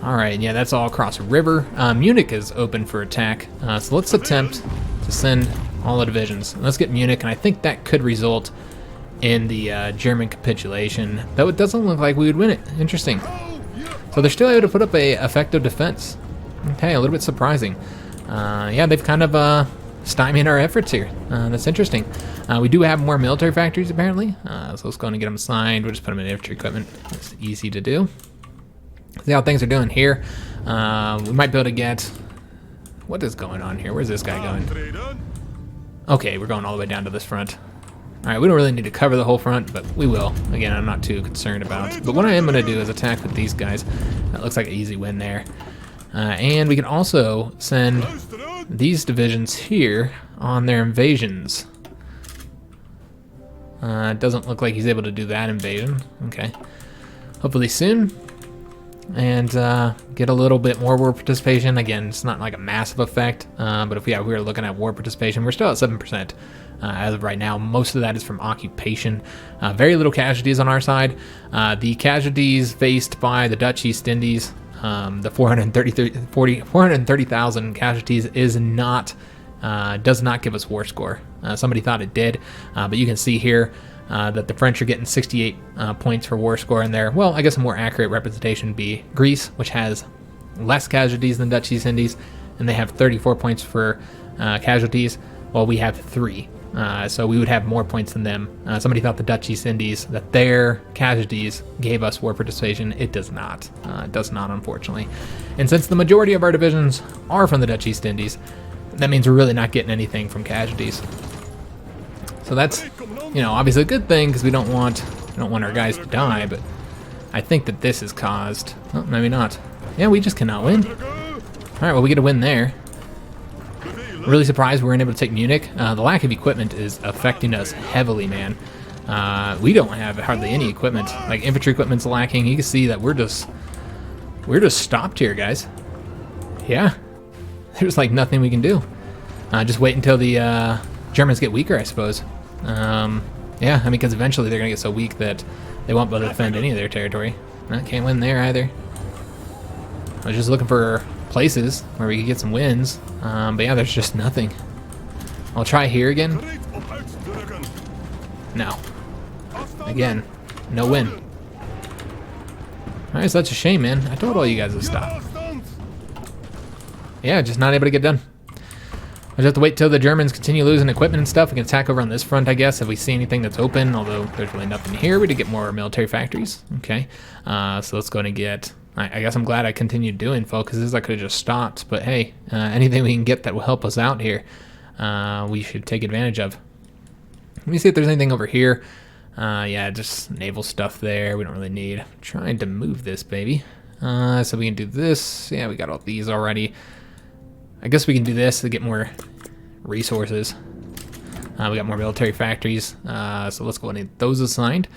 Alright, yeah, that's all across a river. Munich is open for attack. So let's attempt to send all the divisions. Let's get Munich, and I think that could result in the German capitulation. Though it doesn't look like we would win it. Interesting. So they're still able to put up a effective defense. Okay, a little bit surprising. Yeah, they've kind of stymied our efforts here. That's interesting. We do have more military factories, apparently. So let's go and get them assigned. We'll just put them in infantry equipment. That's easy to do. See how things are doing here. We might be able to get... What is going on here? Where's this guy going? Okay, we're going all the way down to this front. Alright, we don't really need to cover the whole front, but we will. Again, I'm not too concerned about. But what I am going to do is attack with these guys. That looks like an easy win there. And we can also send these divisions here on their invasions. It doesn't look like he's able to do that invasion. Okay. Hopefully soon. And get a little bit more war participation. Again, it's not like a massive effect, but if we were looking at war participation, we're still at 7% as of right now. Most of that is from occupation. Very little casualties on our side. The casualties faced by the Dutch East Indies, the 430,000 casualties is not, does not give us war score. Somebody thought it did, but you can see here that the French are getting 68 points for war score in there. Well, I guess a more accurate representation would be Greece, which has less casualties than Dutch East Indies, and they have 34 points for casualties, while we have 3. So we would have more points than them. Somebody thought the Dutch East Indies, that their casualties gave us war participation. It does not. It does not, unfortunately. And since the majority of our divisions are from the Dutch East Indies, that means we're really not getting anything from casualties. So that's, you know, obviously a good thing because we don't want our guys to die, but I think that this is caused. Oh, maybe not. Yeah, we just cannot win. All right, well, we get a win there. Really surprised we weren't able to take Munich. The lack of equipment is affecting us heavily, man. We don't have hardly any equipment. Like, infantry equipment's lacking. You can see that we're just stopped here, guys. Yeah, there's like nothing we can do. Just wait until the Germans get weaker, I suppose. Yeah, I mean, because eventually they're gonna get so weak that they won't be able to defend any of their territory. Can't win there either. I was just looking for places where we could get some wins, but yeah, there's just nothing. I'll try here again. No. Again, no win. Alright, so that's a shame, man. I told all you guys to stop. Yeah, just not able to get done. I just have to wait till the Germans continue losing equipment and stuff. We can attack over on this front, I guess, if we see anything that's open, although there's really nothing here. We did get more military factories. Okay, so let's go and get... I guess I'm glad I continued doing focuses. I could have just stopped, but hey, anything we can get that will help us out here, we should take advantage of. Let me see if there's anything over here. Yeah, just naval stuff there. We don't really need. I'm trying to move this, baby. So we can do this. Yeah, we got all these already. I guess we can do this to get more resources. We got more military factories, so let's go and get those assigned.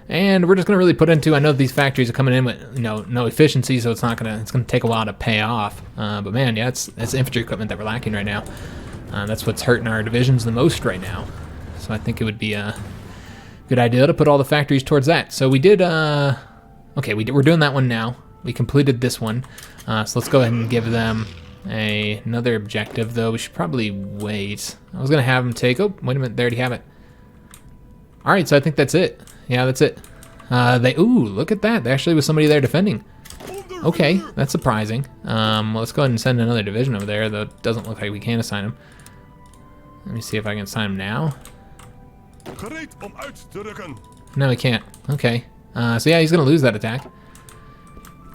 And we're just gonna really put into. I know these factories are coming in with no efficiency, so it's gonna take a while to pay off. But man, yeah, it's infantry equipment that we're lacking right now. That's what's hurting our divisions the most right now. So I think it would be a good idea to put all the factories towards that. So we did. Okay, we're doing that one now. We completed this one. So let's go ahead and give them another objective, though. We should probably wait. I was gonna have them take. Oh, wait a minute. They already have it. All right, so I think that's it. Yeah, that's it. Ooh, look at that. There actually was somebody there defending. Okay, that's surprising. Well, let's go ahead and send another division over there, though it doesn't look like we can assign them. Let me see if I can assign them now. No, we can't. Okay. So yeah, he's gonna lose that attack.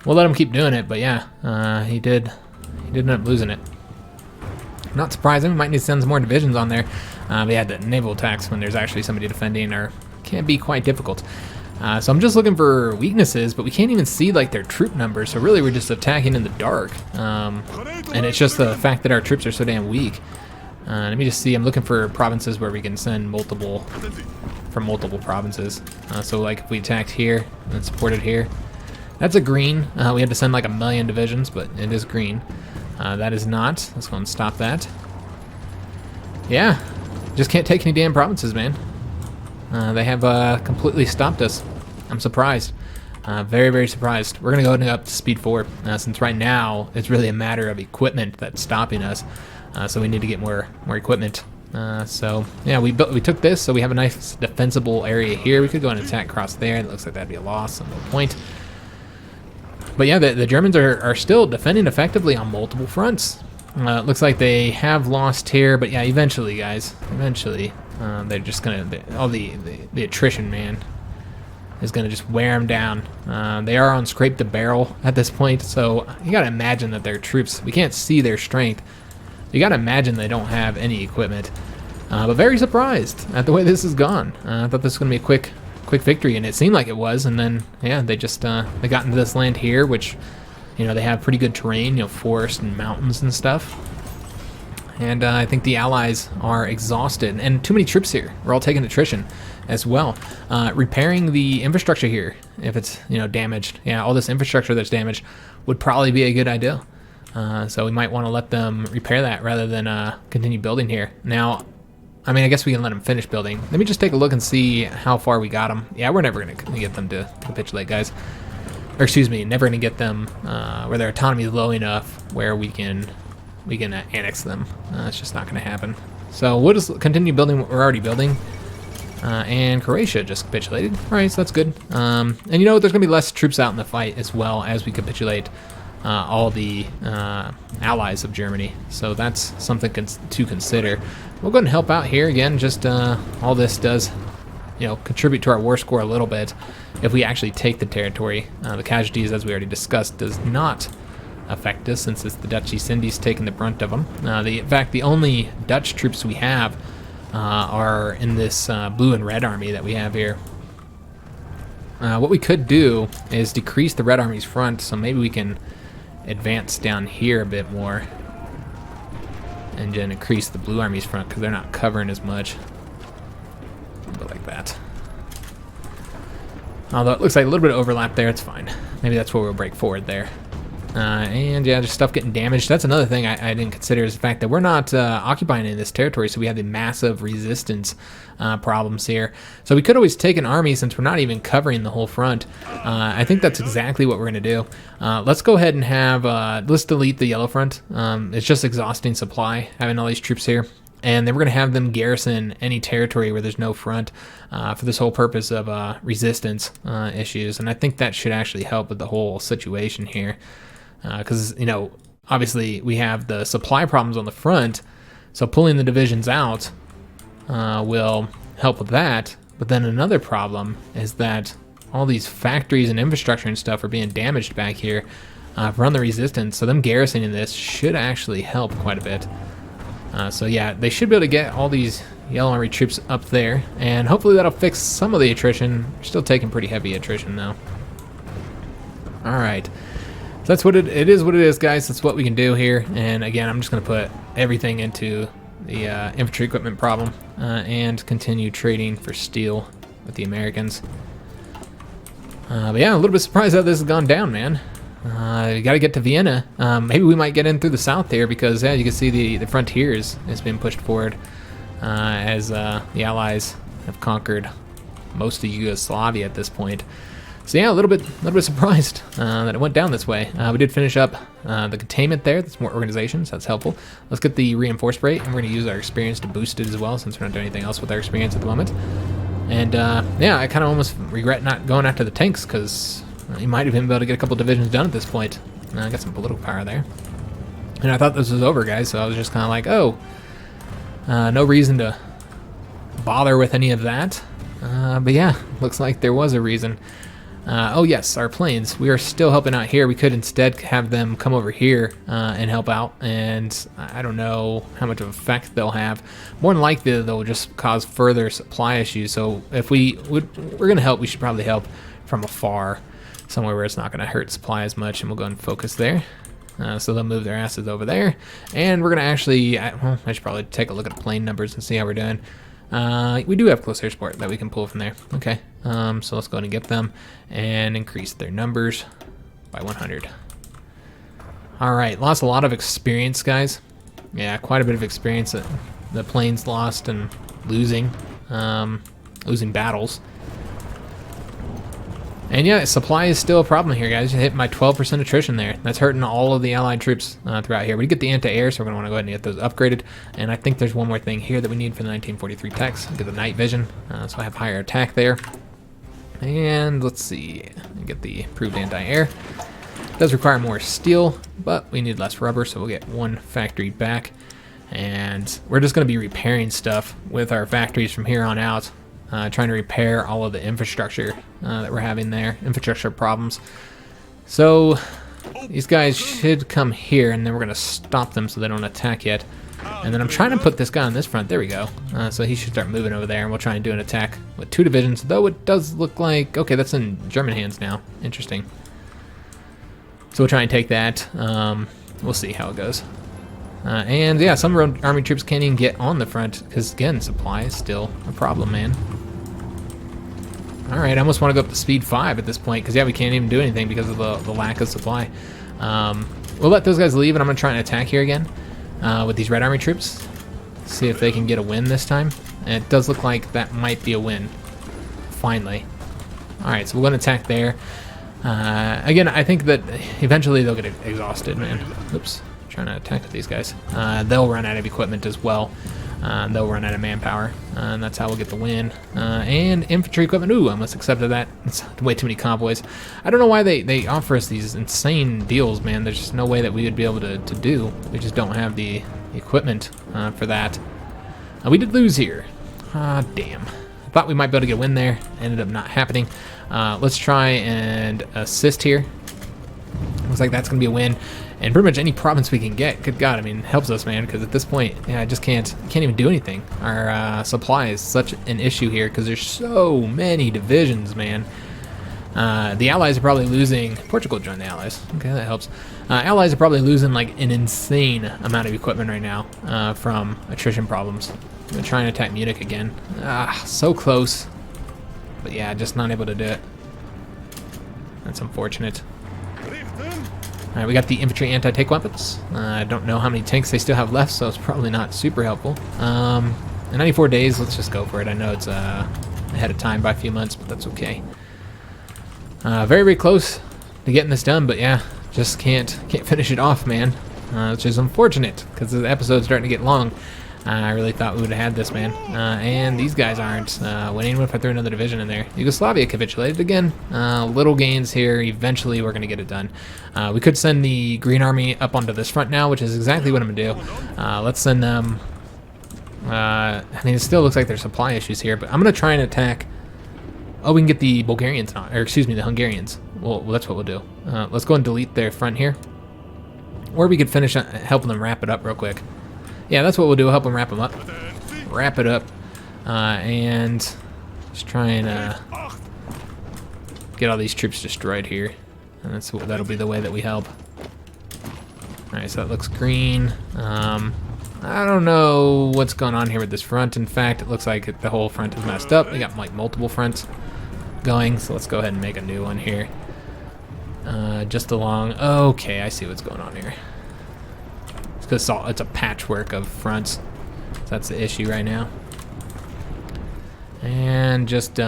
We'll let him keep doing it, but yeah, he did end up losing it. Not surprising. We might need to send some more divisions on there. But yeah, the naval attacks when there's actually somebody defending can be quite difficult. So I'm just looking for weaknesses, but we can't even see like their troop numbers. So really, we're just attacking in the dark, and it's just the fact that our troops are so damn weak. Let me just see. I'm looking for provinces where we can send multiple provinces. So like if we attacked here and supported here, that's a green. We had to send like 1 million divisions, but it is green. That is not. Let's go and stop that. Yeah, just can't take any damn provinces, man. They have completely stopped us. I'm surprised. Very, very surprised. We're going to go up to speed 4, since right now it's really a matter of equipment that's stopping us. So we need to get more equipment. So yeah, we took this, so we have a nice defensible area here. We could go and attack across there. It looks like that'd be a loss, no point. But yeah, the Germans are still defending effectively on multiple fronts. It looks like they have lost here, but yeah, eventually, guys, they're just gonna the attrition, man, is gonna just wear them down. They are on scrape the barrel at this point, so you gotta imagine that their troops, we can't see their strength. You gotta imagine they don't have any equipment. But very surprised at the way this has gone. I thought this was gonna be a quick victory, and it seemed like it was. And then yeah, they just they got into this land here, which they have pretty good terrain, forest and mountains and stuff. And I think the allies are exhausted, and too many troops here. We're all taking attrition as well. Repairing the infrastructure here, if it's damaged, yeah, all this infrastructure that's damaged would probably be a good idea. So we might want to let them repair that rather than continue building here. Now, I mean, I guess we can let them finish building. Let me just take a look and see how far we got them. Yeah, we're never going to get them to capitulate, guys. Or excuse me, never going to get them where their autonomy is low enough where we can annex them. It's just not going to happen. So we'll just continue building what we're already building. And Croatia just capitulated. All right, so that's good. And there's going to be less troops out in the fight as well as we capitulate all the allies of Germany. So that's something to consider. We'll go ahead and help out here again. Just all this does, contribute to our war score a little bit. If we actually take the territory, the casualties, as we already discussed, does not affect us since it's the Dutch East Indies taking the brunt of them. In fact, the only Dutch troops we have are in this blue and red army that we have here. What we could do is decrease the red army's front, so maybe we can advance down here a bit more and then increase the blue army's front because they're not covering as much. Go like that. Although it looks like a little bit of overlap there, it's fine. Maybe that's where we'll break forward there. And yeah, just stuff getting damaged. That's another thing I didn't consider, is the fact that we're not occupying any of this territory, so we have the massive resistance problems here. So we could always take an army since we're not even covering the whole front. I think that's exactly what we're going to do. Let's go ahead and have, let's delete the yellow front. It's just exhausting supply, having all these troops here. And then we're going to have them garrison any territory where there's no front for this whole purpose of resistance issues. And I think that should actually help with the whole situation here. Because, you know, obviously we have the supply problems on the front, so pulling the divisions out will help with that. But then another problem is that all these factories and infrastructure and stuff are being damaged back here from the resistance, so them garrisoning this should actually help quite a bit. So yeah, they should be able to get all these Yellow Army troops up there, and hopefully that'll fix some of the attrition. We're still taking pretty heavy attrition though. Alright. So that's what it is what it is, guys. That's what we can do here. And again, I'm just going to put everything into the infantry equipment problem and continue trading for steel with the Americans. But yeah, a little bit surprised how this has gone down, man. You got to get to Vienna. Maybe we might get in through the south here because, yeah, you can see the frontiers has been pushed forward as the Allies have conquered most of Yugoslavia at this point. So yeah, a little bit surprised that it went down this way. We did finish up the containment there. That's more organization, so that's helpful. Let's get the reinforced rate, and we're going to use our experience to boost it as well, since we're not doing anything else with our experience at the moment. And yeah, I kind of almost regret not going after the tanks, because you might have been able to get a couple divisions done at this point. I got some political power there. And I thought this was over, guys, so I was just kind of like, oh, no reason to bother with any of that. But yeah, looks like there was a reason. Oh yes, our planes. We are still helping out here. We could instead have them come over here and help out, and I don't know how much of an effect they'll have. More than likely, they'll just cause further supply issues. So if we're going to help, we should probably help from afar, somewhere where it's not going to hurt supply as much, and we'll go and focus there. So they'll move their asses over there, and we're going to actually, well, I should probably take a look at the plane numbers and see how we're doing. We do have close air support that we can pull from there. Okay, so let's go ahead and get them and increase their numbers by 100. All right, lost a lot of experience, guys. Yeah, quite a bit of experience that the planes lost and losing battles. And yeah, supply is still a problem here, guys. You hit my 12% attrition there. That's hurting all of the Allied troops throughout here. We get the anti-air, so we're going to want to go ahead and get those upgraded. And I think there's one more thing here that we need for the 1943 techs. Get the night vision, so I have higher attack there. And let's see, get the improved anti-air. Does require more steel, but we need less rubber, so we'll get one factory back. And we're just going to be repairing stuff with our factories from here on out. Trying to repair all of the infrastructure that we're having there, infrastructure problems. So these guys should come here, and then we're going to stop them so they don't attack yet. And then I'm trying to put this guy on this front. There we go. So he should start moving over there, and we'll try and do an attack with 2 divisions, though it does look like, okay, that's in German hands now. Interesting. So we'll try and take that. We'll see how it goes. And yeah, some army troops can't even get on the front because, again, supply is still a problem, man. Alright, I almost want to go up to speed 5 at this point because, yeah, we can't even do anything because of the lack of supply. We'll let those guys leave, and I'm going to try and attack here again with these red army troops. See if they can get a win this time. And it does look like that might be a win. Finally. Alright, so we're going to attack there. Again, I think that eventually they'll get exhausted, man. Oops. Trying to attack these guys. They'll run out of equipment as well. They'll run out of manpower, and that's how we'll get the win. And infantry equipment. Ooh, I almost accepted that. It's way too many convoys. I don't know why they offer us these insane deals, man. There's just no way that we would be able to do. We just don't have the equipment for that. We did lose here. Damn. I thought we might be able to get a win there. Ended up not happening. Let's try and assist here. Looks like that's going to be a win. And pretty much any province we can get, good God, I mean, helps us, man, because at this point, yeah, I just can't even do anything. Our supply is such an issue here because there's so many divisions, man. The Allies are probably losing. Portugal joined the Allies. Okay, that helps. Allies are probably losing like an insane amount of equipment right now from attrition problems. I'm gonna try and attack Munich again. So close. But yeah, just not able to do it. That's unfortunate. Alright, we got the infantry anti-tank weapons. I don't know how many tanks they still have left, so it's probably not super helpful. In 94 days, let's just go for it. I know it's ahead of time by a few months, but that's okay. Very, very close to getting this done, but yeah, just can't finish it off, man. Which is unfortunate, because the episode's starting to get long. I really thought we would have had this, man. And these guys aren't winning. What if I threw another division in there? Yugoslavia capitulated again. Little gains here. Eventually, we're going to get it done. We could send the Green Army up onto this front now, which is exactly what I'm going to do. Let's send them... I mean, it still looks like there's supply issues here, but I'm going to try and attack... Oh, we can get the Bulgarians on, or excuse me, the Hungarians. Well, that's what we'll do. Let's go and delete their front here. Or we could finish helping them wrap it up real quick. Yeah, that's what we'll do. We'll help them wrap them up. Wrap it up. And just try and get all these troops destroyed here. And that'll be the way that we help. Alright, so that looks green. I don't know what's going on here with this front. In fact, it looks like the whole front is messed up. We got like multiple fronts going, so let's go ahead and make a new one here. Just along... Okay, I see what's going on here. It's because it's a patchwork of fronts. So that's the issue right now. And just... it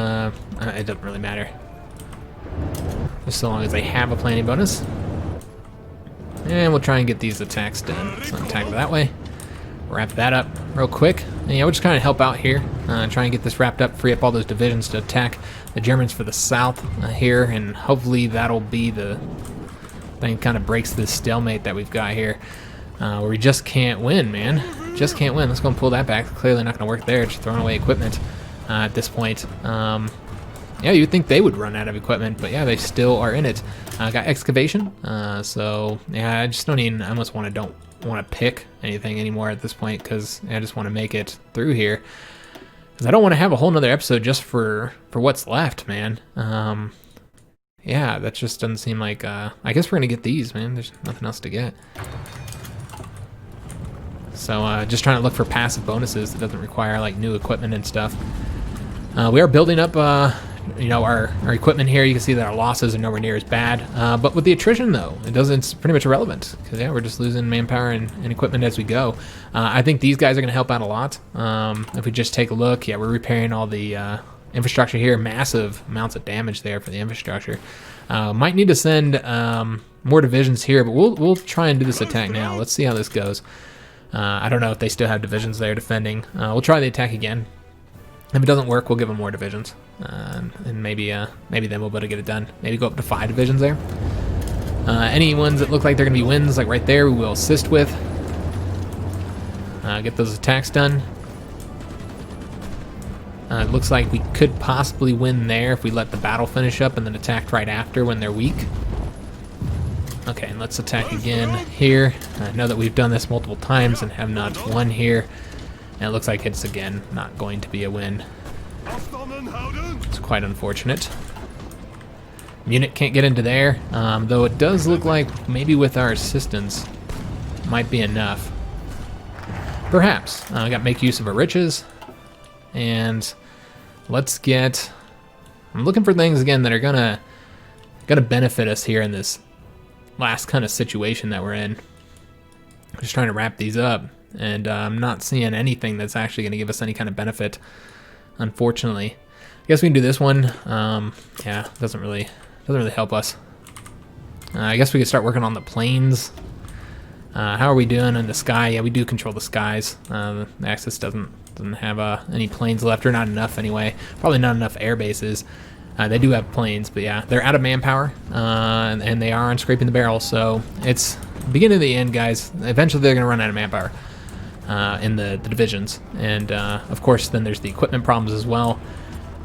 doesn't really matter. Just so long as they have a planning bonus. And we'll try and get these attacks done. So attack that way. Wrap that up real quick. And yeah, we'll just kind of help out here. Try and get this wrapped up, free up all those divisions to attack the Germans for the south here, and hopefully that'll be the thing kind of breaks this stalemate that we've got here, where we just can't win, man. Just can't win. Let's go and pull that back. Clearly not going to work there. Just throwing away equipment at this point. Yeah, you'd think they would run out of equipment, but yeah, they still are in it. Got excavation, so yeah, I just don't even, I almost don't want to pick anything anymore at this point, because I just want to make it through here. Because I don't want to have a whole nother episode just for what's left, man. Yeah, that just doesn't seem like, I guess we're going to get these, man. There's nothing else to get. So just trying to look for passive bonuses that doesn't require like new equipment and stuff. We are building up, you know, our equipment here. You can see that our losses are nowhere near as bad. But with the attrition, though, it's pretty much irrelevant. Because, yeah, we're just losing manpower and equipment as we go. I think these guys are going to help out a lot. If we just take a look, yeah, we're repairing all the infrastructure here. Massive amounts of damage there for the infrastructure. Might need to send more divisions here, but we'll try and do this attack now. Let's see how this goes. I don't know if they still have divisions there defending. We'll try the attack again. If it doesn't work, we'll give them more divisions, and maybe then we'll be able to get it done. Maybe go up to 5 divisions there. Any ones that look like they're going to be wins, like right there, we will assist with. Get those attacks done. It looks like we could possibly win there if we let the battle finish up and then attack right after when they're weak. Okay, and let's attack again here. I know that we've done this multiple times and have not won here. And it looks like it's, again, not going to be a win. It's quite unfortunate. Munich can't get into there, though it does look like maybe with our assistance might be enough. Perhaps. We got make use of our riches. And let's get... I'm looking for things, again, that are gonna benefit us here in this last kind of situation that we're in. Just trying to wrap these up. And I'm not seeing anything that's actually going to give us any kind of benefit, unfortunately. I guess we can do this one. Yeah, doesn't really help us. I guess we could start working on the planes. How are we doing in the sky? Yeah, we do control the skies. The Axis doesn't have any planes left, or not enough anyway. Probably not enough air bases. They do have planes, but yeah, they're out of manpower, and they are on scraping the barrel. So it's the beginning of the end, guys. Eventually, they're going to run out of manpower. In the divisions, and of course then there's the equipment problems as well.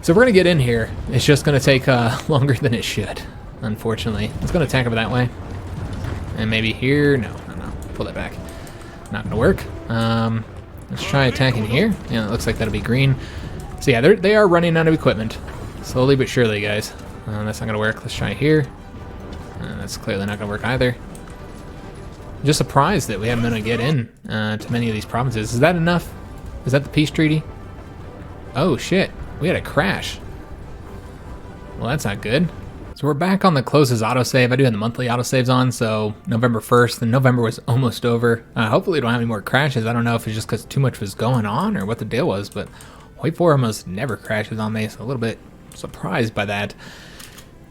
So we're gonna get in here. It's just gonna take longer than it should, unfortunately. Let's go attack over that way, and maybe here. No, pull that back. Not gonna work. Let's try attacking here. Yeah, it looks like that'll be green. So yeah, they are running out of equipment, slowly but surely, guys. That's not gonna work. Let's try here. That's clearly not gonna work either. Just surprised that we haven't been able to get in to many of these provinces. Is that enough? Is that the peace treaty? Oh shit, we had a crash. Well, that's not good. So we're back on the closest autosave. I do have the monthly autosaves on, so November 1st, and November was almost over. Hopefully we don't have any more crashes. I don't know if it's just because too much was going on or what the deal was, but HOI4 almost never crashes on me, so a little bit surprised by that.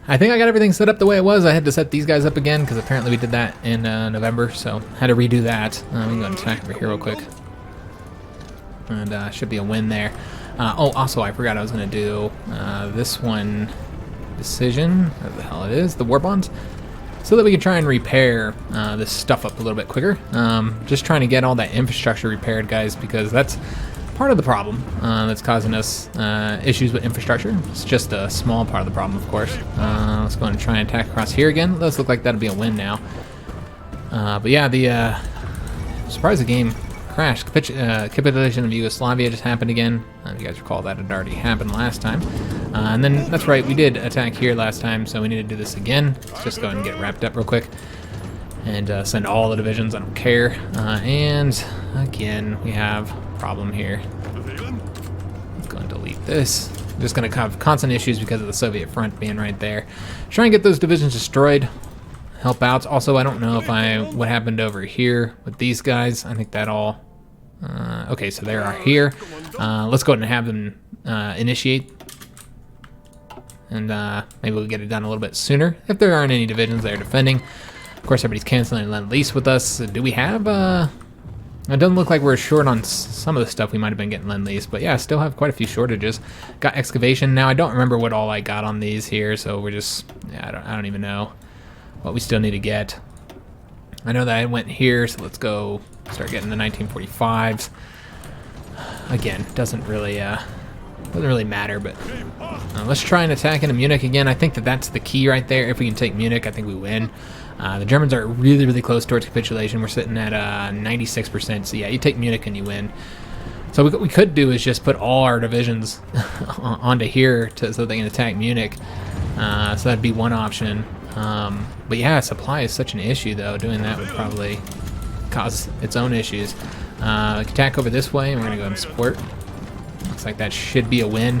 I think I got everything set up the way it was. I had to set these guys up again because apparently we did that in November, so had to redo that. We can go and attack over here real quick. And should be a win there. Oh, also I forgot I was going to do this one. Decision, whatever the hell it is, the war bonds, so that we can try and repair this stuff up a little bit quicker. Just trying to get all that infrastructure repaired, guys, because that's part of the problem that's causing us issues with infrastructure. It's just a small part of the problem, of course. Let's go and try and attack across here again. It does look like that'll be a win now. But yeah, the surprise the game crashed. Capitulation of Yugoslavia just happened again. If you guys recall, that had already happened last time. And then, that's right, we did attack here last time, so we need to do this again. Let's just go ahead and get wrapped up real quick. And send all the divisions, I don't care. And, again, we have a problem here. Let's go and delete this. I'm just going to have constant issues because of the Soviet front being right there. Try and get those divisions destroyed. Help out. Also, I don't know if what happened over here with these guys. I think that all... okay, so they are here. Let's go ahead and have them initiate. And maybe we'll get it done a little bit sooner if there aren't any divisions that are defending. Of course, everybody's canceling Lend-Lease with us. Do we have... it doesn't look like we're short on some of the stuff we might have been getting Lend-Lease, but yeah, I still have quite a few shortages. Got excavation. Now, I don't remember what all I got on these here, so we're just... Yeah, I don't even know what we still need to get. I know that I went here, so let's go start getting the 1945s. Again, doesn't really matter, but let's try and attack into Munich again. I think that's the key right there. If we can take Munich, I think we win. The Germans are really, really close towards capitulation. We're sitting at 96%, so yeah, you take Munich and you win. So what we could do is just put all our divisions onto here so they can attack Munich. So that'd be one option. But yeah, supply is such an issue, though. Doing that would probably cause its own issues. We can attack over this way, and we're going to go and support. Looks like that should be a win.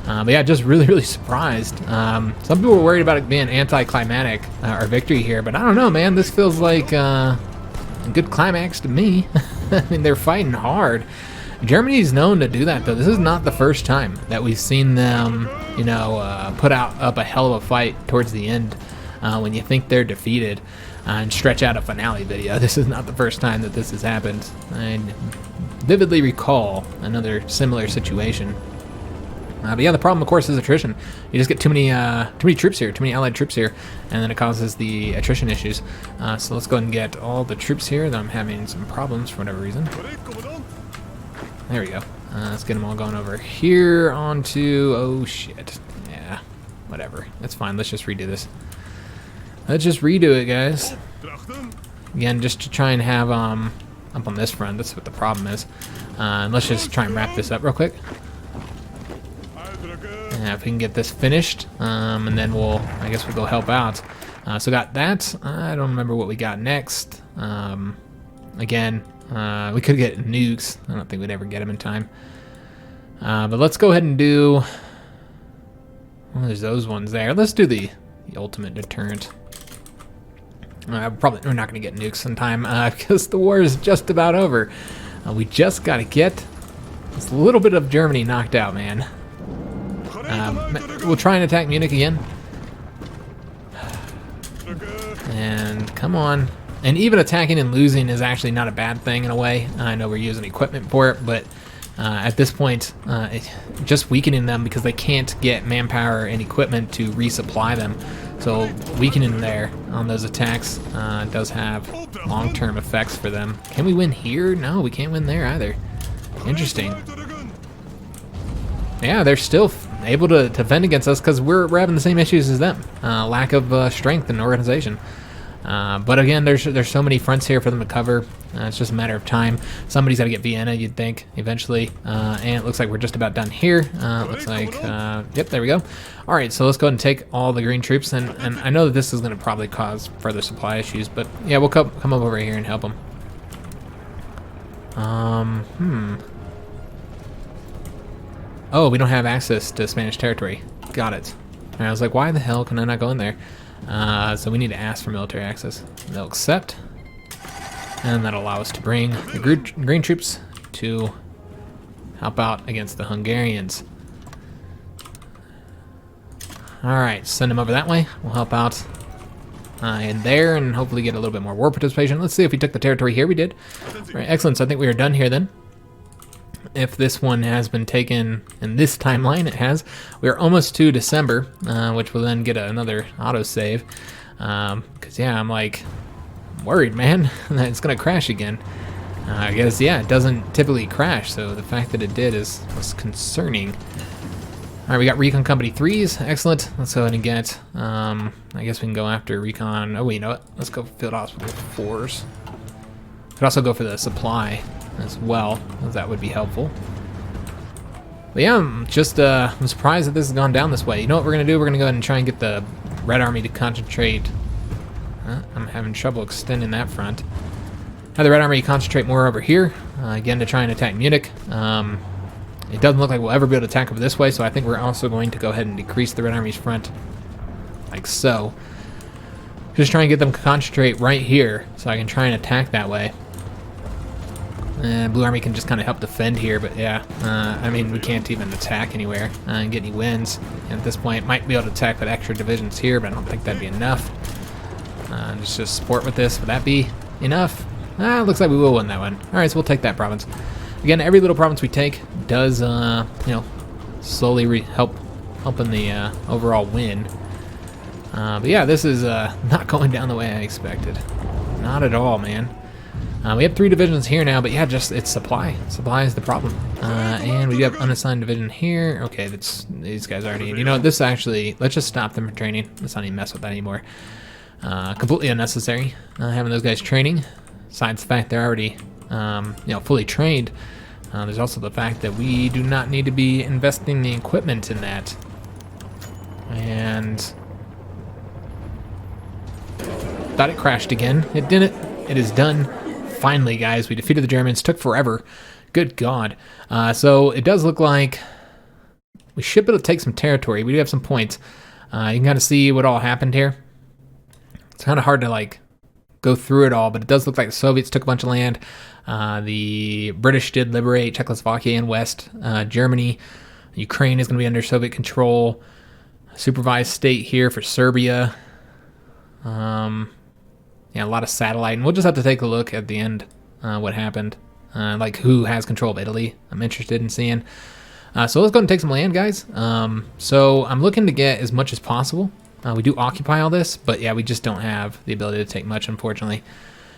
But yeah, just really, really surprised. Some people were worried about it being anticlimactic, our victory here, but I don't know, man. This feels like a good climax to me. I mean, they're fighting hard. Germany's known to do that, though. This is not the first time that we've seen them, you know, put up a hell of a fight towards the end when you think they're defeated and stretch out a finale video. This is not the first time that this has happened. I vividly recall another similar situation. But yeah, the problem, of course, is attrition. You just get too many troops here, too many allied troops here, and then it causes the attrition issues. So let's go ahead and get all the troops here. That I'm having some problems for whatever reason. There we go. Let's get them all going over here onto... Oh, shit. Yeah, whatever. That's fine. Let's just redo this. Let's just redo it, guys. Again, just to try and have up on this front. That's what the problem is. Let's just try and wrap this up real quick. Yeah, if we can get this finished, and then I guess we'll go help out. So got that. I don't remember what we got next. Again, we could get nukes. I don't think we'd ever get them in time. But let's go ahead and do... Well, there's those ones there. Let's do the ultimate deterrent. We're not going to get nukes in time because the war is just about over. We just got to get this little bit of Germany knocked out, man. We'll try and attack Munich again. And come on. And even attacking and losing is actually not a bad thing in a way. I know we're using equipment for it, but at this point, just weakening them because they can't get manpower and equipment to resupply them. So weakening there on those attacks does have long-term effects for them. Can we win here? No, we can't win there either. Interesting. Yeah, they're still able to defend against us because we're having the same issues as them. Lack of strength and organization. But again, there's so many fronts here for them to cover. It's just a matter of time. Somebody's got to get Vienna, you'd think, eventually. And it looks like we're just about done here. Looks like, yep, there we go. All right, so let's go ahead and take all the green troops. And I know that this is going to probably cause further supply issues, but yeah, we'll come up over here and help them. Oh, we don't have access to Spanish territory. Got it. And I was like, why the hell can I not go in there? So we need to ask for military access. They'll accept. And that'll allow us to bring the green troops to help out against the Hungarians. Alright, send them over that way. We'll help out in there and hopefully get a little bit more war participation. Let's see if we took the territory here. We did. Alright, excellent. So I think we are done here then. If this one has been taken in this timeline, it has. We are almost to December, which will then get another autosave. Because, yeah, I'm like worried, man, that it's going to crash again. I guess, yeah, it doesn't typically crash, so the fact that it did was concerning. Alright, we got Recon Company 3s. Excellent. Let's go ahead and get, I guess we can go after Recon. Oh, wait, you know what? Let's go Field Hospital 4s. Could also go for the supply as well, as that would be helpful. But yeah, I'm just, I'm surprised that this has gone down this way. You know what we're going to do? We're going to go ahead and try and get the Red Army to concentrate. I'm having trouble extending that front. Have the Red Army concentrate more over here, again, to try and attack Munich. It doesn't look like we'll ever be able to attack over this way, so I think we're also going to go ahead and decrease the Red Army's front, like so. Just try and get them to concentrate right here, so I can try and attack that way. And Blue Army can just kind of help defend here, but yeah, I mean, we can't even attack anywhere and get any wins. And at this point, might be able to attack with extra divisions here, but I don't think that'd be enough. Just support with this. Would that be enough? Looks like we will win that one. All right, so we'll take that province. Again, every little province we take does, you know, slowly help in the overall win. But yeah, this is not going down the way I expected. Not at all, man. We have 3 divisions here now, but yeah, just it's supply. Supply is the problem. And we do have unassigned division here. Okay, these guys already. You know, this actually, let's just stop them from training. Let's not even mess with that anymore. Completely unnecessary having those guys training. Besides the fact they're already, you know, fully trained. There's also the fact that we do not need to be investing the equipment in that. And thought it crashed again. It didn't. It is done. Finally, guys, we defeated the Germans. Took forever. Good God. So it does look like we should be able to take some territory. We do have some points. You can kind of see what all happened here. It's kind of hard to like go through it all, but it does look like the Soviets took a bunch of land. The British did liberate Czechoslovakia and West Germany. Ukraine is going to be under Soviet control. Supervised state here for Serbia. Yeah, a lot of satellite, and we'll just have to take a look at the end what happened. Like who has control of Italy. I'm interested in seeing. So let's go and take some land, guys. So I'm looking to get as much as possible. We do occupy all this, but yeah, we just don't have the ability to take much, unfortunately.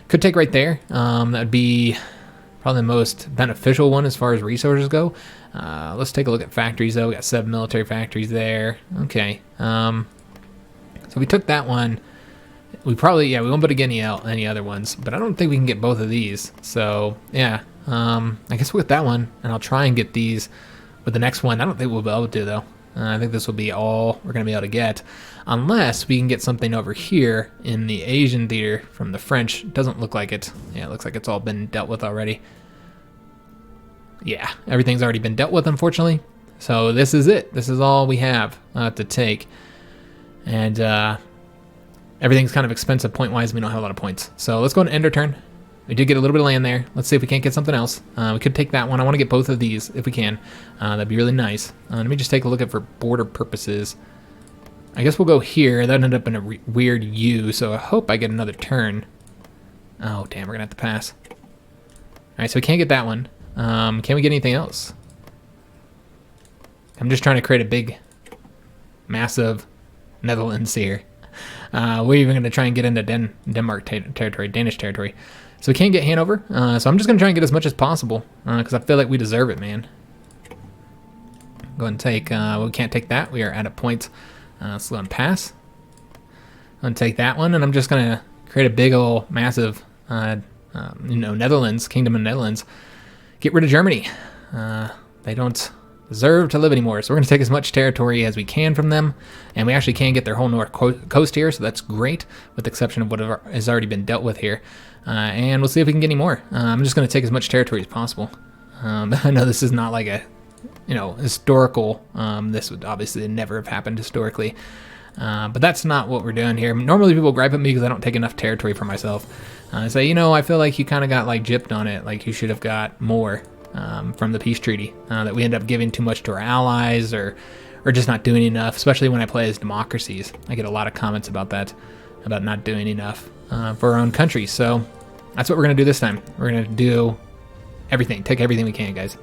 Could take right there. That would be probably the most beneficial one as far as resources go. Let's take a look at factories, though. We got 7 military factories there. Okay. So we took that one. We probably, yeah, we won't be able to get any other ones, but I don't think we can get both of these. So, yeah. I guess we'll get that one, and I'll try and get these with the next one. I don't think we'll be able to, though. I think this will be all we're going to be able to get, unless we can get something over here in the Asian theater from the French. Doesn't look like it. Yeah, it looks like it's all been dealt with already. Yeah, everything's already been dealt with, unfortunately. So this is it. This is all we have to take. And everything's kind of expensive point-wise. We don't have a lot of points. So let's go and end our turn. We did get a little bit of land there. Let's see if we can't get something else. We could take that one. I want to get both of these if we can. That'd be really nice. Let me just take a look at for border purposes. I guess we'll go here. That ended up in a weird U, so I hope I get another turn. Oh, damn, we're going to have to pass. All right, so we can't get that one. Can we get anything else? I'm just trying to create a big, massive Netherlands here. We're even going to try and get into Denmark territory, Danish territory. So we can't get Hanover. So I'm just going to try and get as much as possible because I feel like we deserve it, man. Go ahead and take, we can't take that. We are at a point. So go and pass. I'm going to take that one, and I'm just going to create a big old massive, you know, Netherlands, Kingdom of Netherlands. Get rid of Germany. They don't deserve to live anymore. So we're going to take as much territory as we can from them, and we actually can get their whole north coast here, so that's great, with the exception of what has already been dealt with here. And we'll see if we can get any more. I'm just going to take as much territory as possible. I know this is not like a you know, historical. This would obviously never have happened historically. But that's not what we're doing here. Normally people gripe at me because I don't take enough territory for myself. Say, you know, I feel like you kind of got like gypped on it. Like you should have got more from the peace treaty. That we end up giving too much to our allies or just not doing enough, especially when I play as democracies. I get a lot of comments about that, about not doing enough for our own country. So that's what we're going to do this time. We're going to do everything. Take everything we can, guys.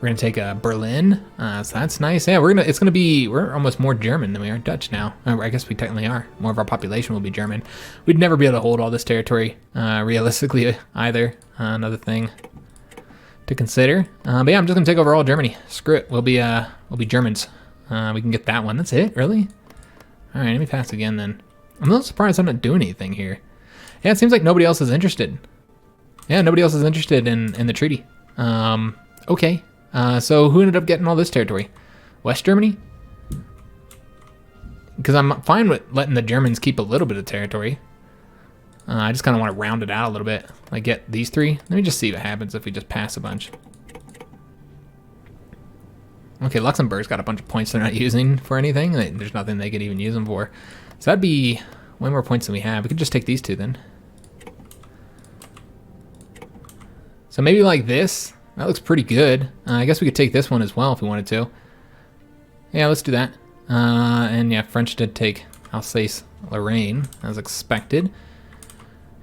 We're going to take Berlin. So that's nice. Yeah, we're almost more German than we are Dutch now. I guess we technically are. More of our population will be German. We'd never be able to hold all this territory realistically either. Another thing to consider. But yeah, I'm just going to take over all Germany. Screw it. We'll be Germans. We can get that one. That's it? Really? All right, let me pass again then. I'm a little surprised I'm not doing anything here. Yeah, it seems like nobody else is interested. Yeah, nobody else is interested in the treaty. Okay. So who ended up getting all this territory? West Germany? Because I'm fine with letting the Germans keep a little bit of territory. I just kind of want to round it out a little bit. Like get these three. Let me just see what happens if we just pass a bunch. Okay, Luxembourg's got a bunch of points they're not using for anything. There's nothing they could even use them for. So that'd be way more points than we have. We could just take these two then. So maybe like this. That looks pretty good. I guess we could take this one as well if we wanted to. Yeah, let's do that. And yeah, French did take Alsace-Lorraine as expected.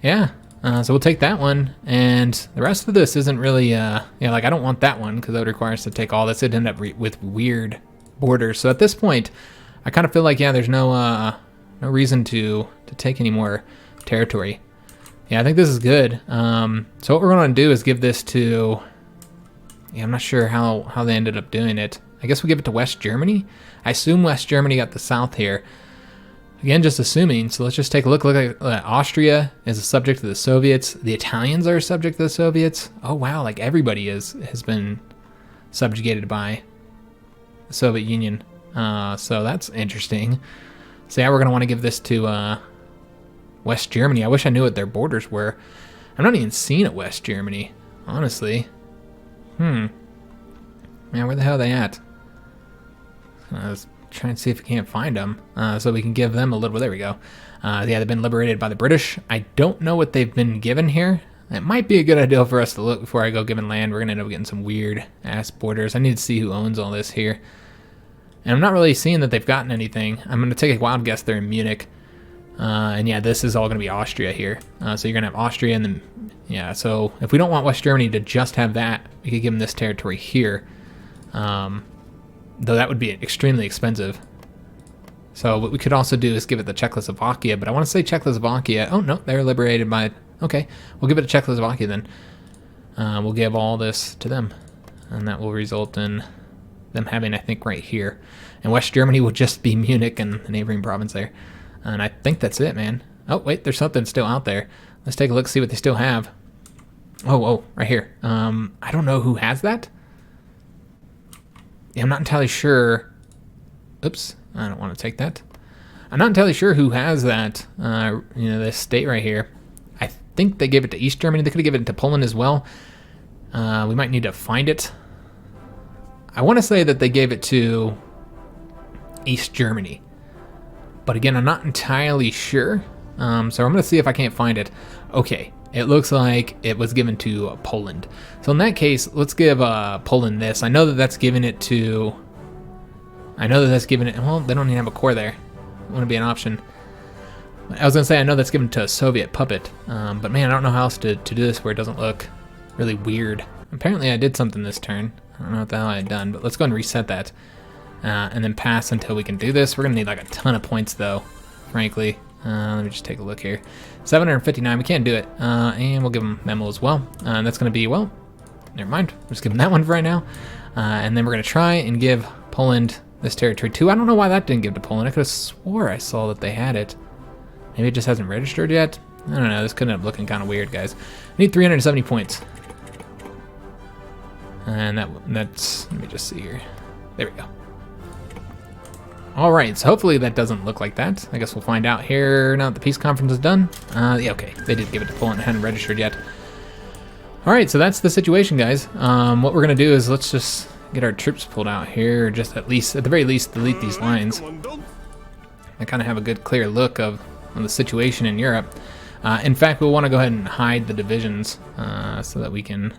Yeah, so we'll take that one. And the rest of this isn't really, yeah, like I don't want that one because that would require us to take all this. It'd end up with weird borders. So at this point, I kind of feel like, yeah, there's no reason to take any more territory. Yeah, I think this is good. So what we're going to do is give this to... Yeah, I'm not sure how they ended up doing it. I guess we give it to West Germany. I assume West Germany got the south here. Again, just assuming. So let's just take a look. Look like Austria is a subject to the Soviets. The Italians are a subject to the Soviets. Oh, wow. Like everybody has been subjugated by the Soviet Union. So that's interesting. So yeah, we're going to want to give this to West Germany. I wish I knew what their borders were. I'm not even seeing it West Germany, honestly. Man, where the hell are they at? I was trying to see if we can't find them, so we can give them a little. There we go. Yeah, they've been liberated by the British. I don't know what they've been given here. It might be a good idea for us to look before I go giving land. We're gonna end up getting some weird ass borders. I need to see who owns all this here, and I'm not really seeing that they've gotten anything. I'm gonna take a wild guess they're in Munich. And yeah, this is all going to be Austria here. So you're going to have Austria and then, yeah, so if we don't want West Germany to just have that, we could give them this territory here. Though that would be extremely expensive. So what we could also do is give it to Czechoslovakia, but I want to say Czechoslovakia. Oh, no, they're liberated by, okay, we'll give it to Czechoslovakia then. We'll give all this to them. And that will result in them having, I think, right here. And West Germany will just be Munich and the neighboring province there. And I think that's it, man. Oh, wait, there's something still out there. Let's take a look, see what they still have. Oh, right here. I don't know who has that. Yeah, I'm not entirely sure. Oops, I don't want to take that. I'm not entirely sure who has that, this state right here. I think they gave it to East Germany. They could have given it to Poland as well. We might need to find it. I want to say that they gave it to East Germany. But again, I'm not entirely sure. So I'm going to see if I can't find it. Okay, it looks like it was given to Poland. So in that case, let's give Poland this. I know that that's given it to... Well, they don't even have a core there. It wouldn't be an option. I was going to say, I know that's given to a Soviet puppet. But man, I don't know how else to do this where it doesn't look really weird. Apparently I did something this turn. I don't know what the hell I had done, but let's go and reset that. And then pass until we can do this. We're going to need like a ton of points though, frankly. Let me just take a look here. 759, we can't do it. And we'll give them memo as well. And that's going to be, well, never mind. We'll just give them that one for right now. And then we're going to try and give Poland this territory too. I don't know why that didn't give to Poland. I could have swore I saw that they had it. Maybe it just hasn't registered yet. I don't know. This could end up looking kind of weird, guys. I need 370 points. And that's, let me just see here. There we go. All right, so hopefully that doesn't look like that. I guess we'll find out here now that the peace conference is done. Yeah, okay, they did give it to Poland. It hadn't registered yet. All right, so that's the situation, guys. What we're gonna do is let's just get our troops pulled out here, or just at the very least, delete these lines. I kind of have a good clear look of the situation in Europe. In fact, we'll want to go ahead and hide the divisions so that we can...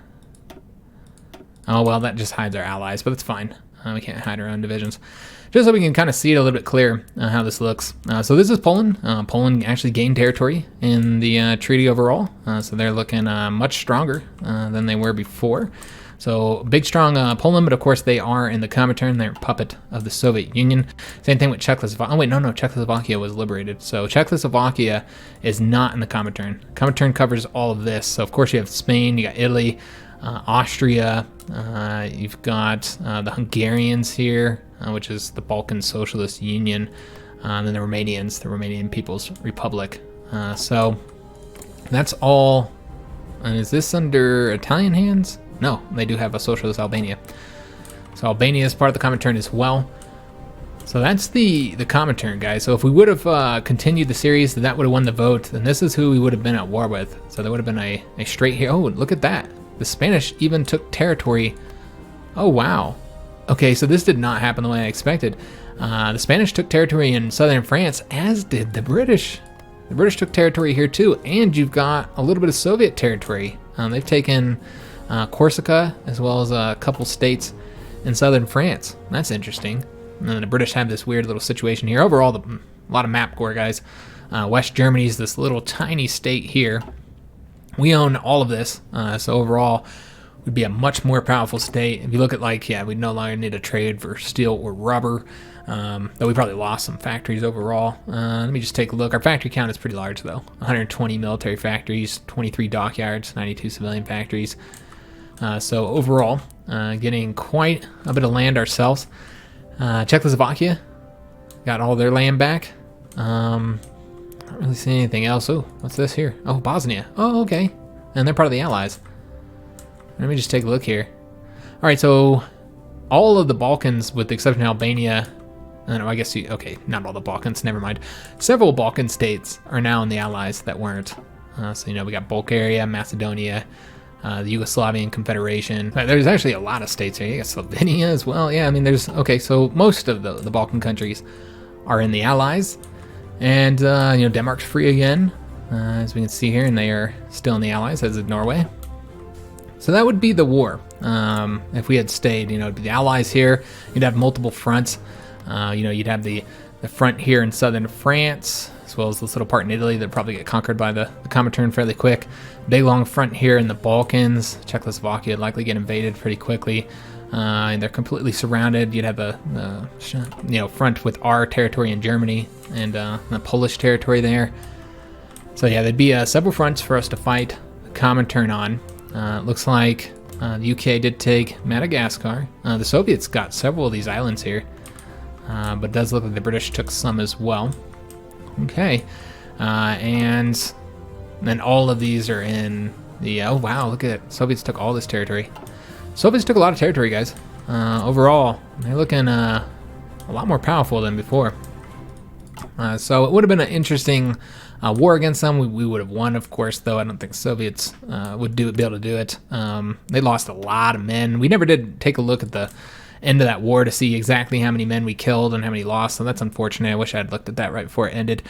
Oh, well, that just hides our allies, but that's fine. We can't hide our own divisions. Just so we can kind of see it a little bit clear how this looks. So this is Poland. Poland actually gained territory in the treaty overall. So they're looking much stronger than they were before. So big, strong Poland, but of course they are in the Comintern. They're a puppet of the Soviet Union. Same thing with Czechoslovakia. Oh wait, no, Czechoslovakia was liberated. So Czechoslovakia is not in the Comintern. Comintern covers all of this. So of course you have Spain, you got Italy, Austria, you've got the Hungarians here, which is the Balkan Socialist Union, and then the Romanians, the Romanian People's Republic. So that's all. And is this under Italian hands? No, they do have a socialist Albania. So Albania is part of the Comintern as well. So that's the Comintern, guys. So if we would have continued the series, that would have won the vote, then this is who we would have been at war with. So there would have been a straight here. Oh, look at that. The Spanish even took territory. Oh, wow. Okay, so this did not happen the way I expected. The Spanish took territory in southern France, as did the British. The British took territory here too, and you've got a little bit of Soviet territory. They've taken Corsica, as well as a couple states in southern France. That's interesting. And then the British have this weird little situation here. Overall, a lot of map gore, guys. West Germany is this little tiny state here. We own all of this, so overall, we'd be a much more powerful state. If you look at, like, yeah, we'd no longer need to trade for steel or rubber, though we probably lost some factories overall. Let me just take a look. Our factory count is pretty large, though. 120 military factories, 23 dockyards, 92 civilian factories. So overall, getting quite a bit of land ourselves. Czechoslovakia got all their land back. Not really seeing anything else. Oh, what's this here? Oh, Bosnia. Oh, okay. And they're part of the Allies. Let me just take a look here. All right, so all of the Balkans, with the exception of Albania, and I guess okay, not all the Balkans, never mind. Several Balkan states are now in the Allies that weren't. So, you know, we got Bulgaria, Macedonia, the Yugoslavian Confederation. There's actually a lot of states here. You got Slovenia as well. Yeah, I mean, there's, okay, so most of the Balkan countries are in the Allies. And, you know, Denmark's free again, as we can see here, and they are still in the Allies, as is Norway. So that would be the war. If we had stayed, you know, it'd be the Allies here. You'd have multiple fronts. You know, you'd have the front here in southern France, as well as this little part in Italy that probably get conquered by the Comintern fairly quick. Big long front here in the Balkans. Czechoslovakia would likely get invaded pretty quickly. And they're completely surrounded. You'd have the you know, front with our territory in Germany and the Polish territory there. So yeah, there'd be several fronts for us to fight the Comintern on. It looks like the UK did take Madagascar. The Soviets got several of these islands here, but it does look like the British took some as well. Okay, and then all of these are in the, oh wow, look at it. Soviets took all this territory. Soviets took a lot of territory, guys. Overall, they're looking a lot more powerful than before. So it would have been an interesting war against them. We would have won, of course, though. I don't think Soviets would be able to do it. They lost a lot of men. We never did take a look at the end of that war to see exactly how many men we killed and how many lost, so that's unfortunate. I wish I had looked at that right before it ended.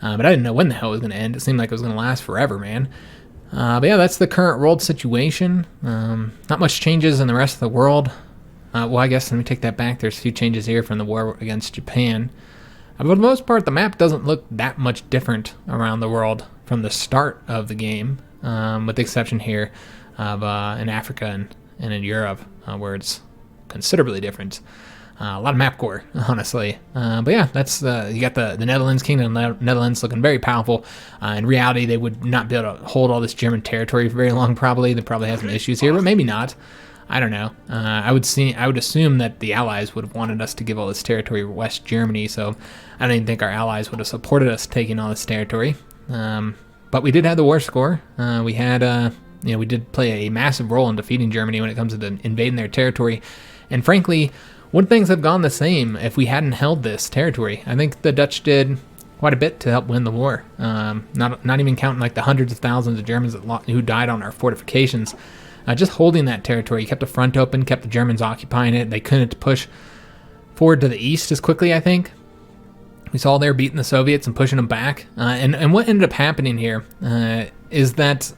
But I didn't know when the hell it was going to end. It seemed like it was going to last forever, man. But yeah, that's the current world situation. Not much changes in the rest of the world. Well, I guess let me take that back. There's a few changes here from the war against Japan. But for the most part, the map doesn't look that much different around the world from the start of the game, with the exception here of in Africa and in Europe, where it's considerably different. A lot of map gore, honestly. But yeah, that's you got the Netherlands, Kingdom of the Netherlands looking very powerful. In reality, they would not be able to hold all this German territory for very long, probably. They probably have some issues here, but maybe not. I don't know. I would assume that the Allies would have wanted us to give all this territory to West Germany, so I don't even think our Allies would have supported us taking all this territory. But we did have the war score. We had, you know, we did play a massive role in defeating Germany when it comes to invading their territory. And frankly, would things have gone the same if we hadn't held this territory? I think the Dutch did quite a bit to help win the war. Not even counting like the hundreds of thousands of Germans who died on our fortifications. just holding that territory, kept the front open, kept the Germans occupying it. They couldn't push forward to the east as quickly, I think. We saw they're beating the Soviets and pushing them back. And what ended up happening here is that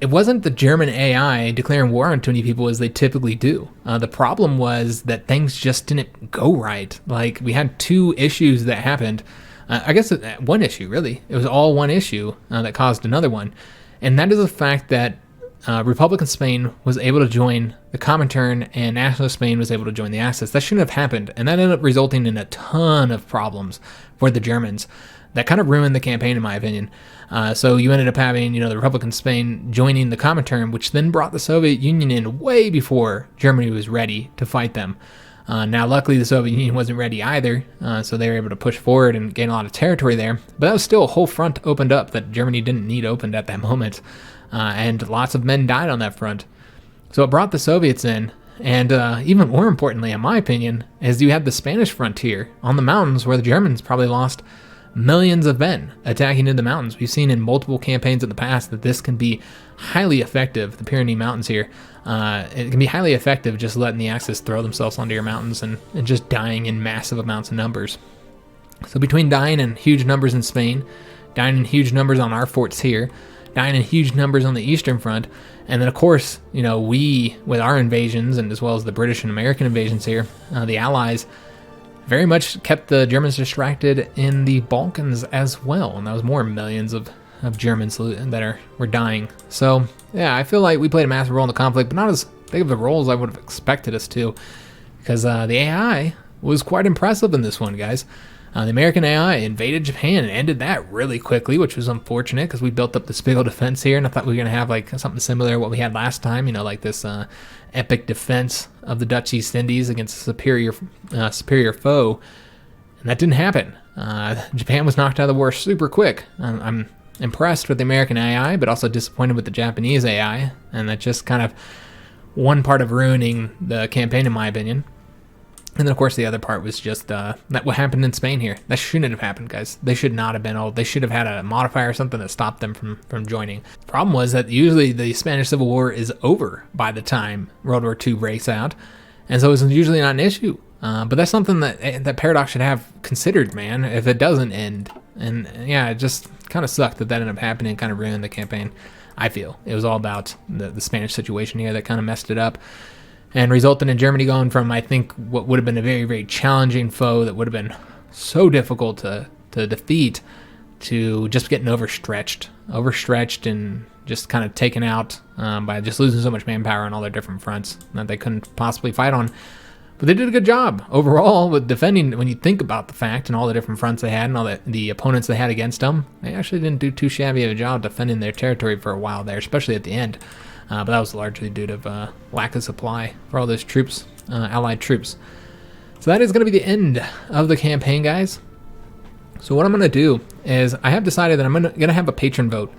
it wasn't the German AI declaring war on too many people as they typically do. The problem was that things just didn't go right. Like, we had two issues that happened. I guess one issue, really. It was all one issue that caused another one. And that is the fact that Republican Spain was able to join the Comintern and Nationalist Spain was able to join the Axis. That shouldn't have happened. And that ended up resulting in a ton of problems for the Germans. That kind of ruined the campaign, in my opinion. So you ended up having, the Republican Spain joining the Comintern, which then brought the Soviet Union in way before Germany was ready to fight them. Now, luckily, the Soviet Union wasn't ready either, so they were able to push forward and gain a lot of territory there. But that was still a whole front opened up that Germany didn't need opened at that moment, and lots of men died on that front. So it brought the Soviets in, and even more importantly, in my opinion, is you had the Spanish frontier on the mountains where the Germans probably lost millions of men attacking in the mountains. We've seen in multiple campaigns in the past that this can be highly effective, the Pyrenees Mountains here. It can be highly effective just letting the Axis throw themselves onto your mountains and just dying in massive amounts of numbers. So between dying in huge numbers in Spain, dying in huge numbers on our forts here, dying in huge numbers on the Eastern Front, and then of course, we, with our invasions and as well as the British and American invasions here, the Allies, very much kept the Germans distracted in the Balkans as well, and that was more millions of Germans that were dying. So yeah, I feel like we played a massive role in the conflict, but not as big of a role as I would have expected us to, because the AI was quite impressive in this one, guys. The American AI invaded Japan and ended that really quickly, which was unfortunate because we built up this big old defense here, and I thought we were going to have like something similar to what we had last time, like this epic defense of the Dutch East Indies against a superior foe, and that didn't happen. Japan was knocked out of the war super quick. I'm impressed with the American AI, but also disappointed with the Japanese AI, and that's just kind of one part of ruining the campaign, in my opinion. And then, of course, the other part was just that what happened in Spain here. That shouldn't have happened, guys. They should not have been they should have had a modifier or something that stopped them from joining. The problem was that usually the Spanish Civil War is over by the time World War II breaks out, and so it's usually not an issue. But that's something that Paradox should have considered, man, if it doesn't end. And yeah, it just kind of sucked that ended up happening and kind of ruined the campaign, I feel. It was all about the Spanish situation here that kind of messed it up, and resulted in Germany going from, I think, what would have been a very, very challenging foe that would have been so difficult to defeat, to just getting overstretched and just kind of taken out by just losing so much manpower on all their different fronts that they couldn't possibly fight on. But they did a good job overall with defending. When you think about the fact and all the different fronts they had and all the opponents they had against them, they actually didn't do too shabby of a job defending their territory for a while there, especially at the end. But that was largely due to lack of supply for all those troops, Allied troops. So that is going to be the end of the campaign, guys. So what I'm going to do is I have decided that I'm going to have a patron vote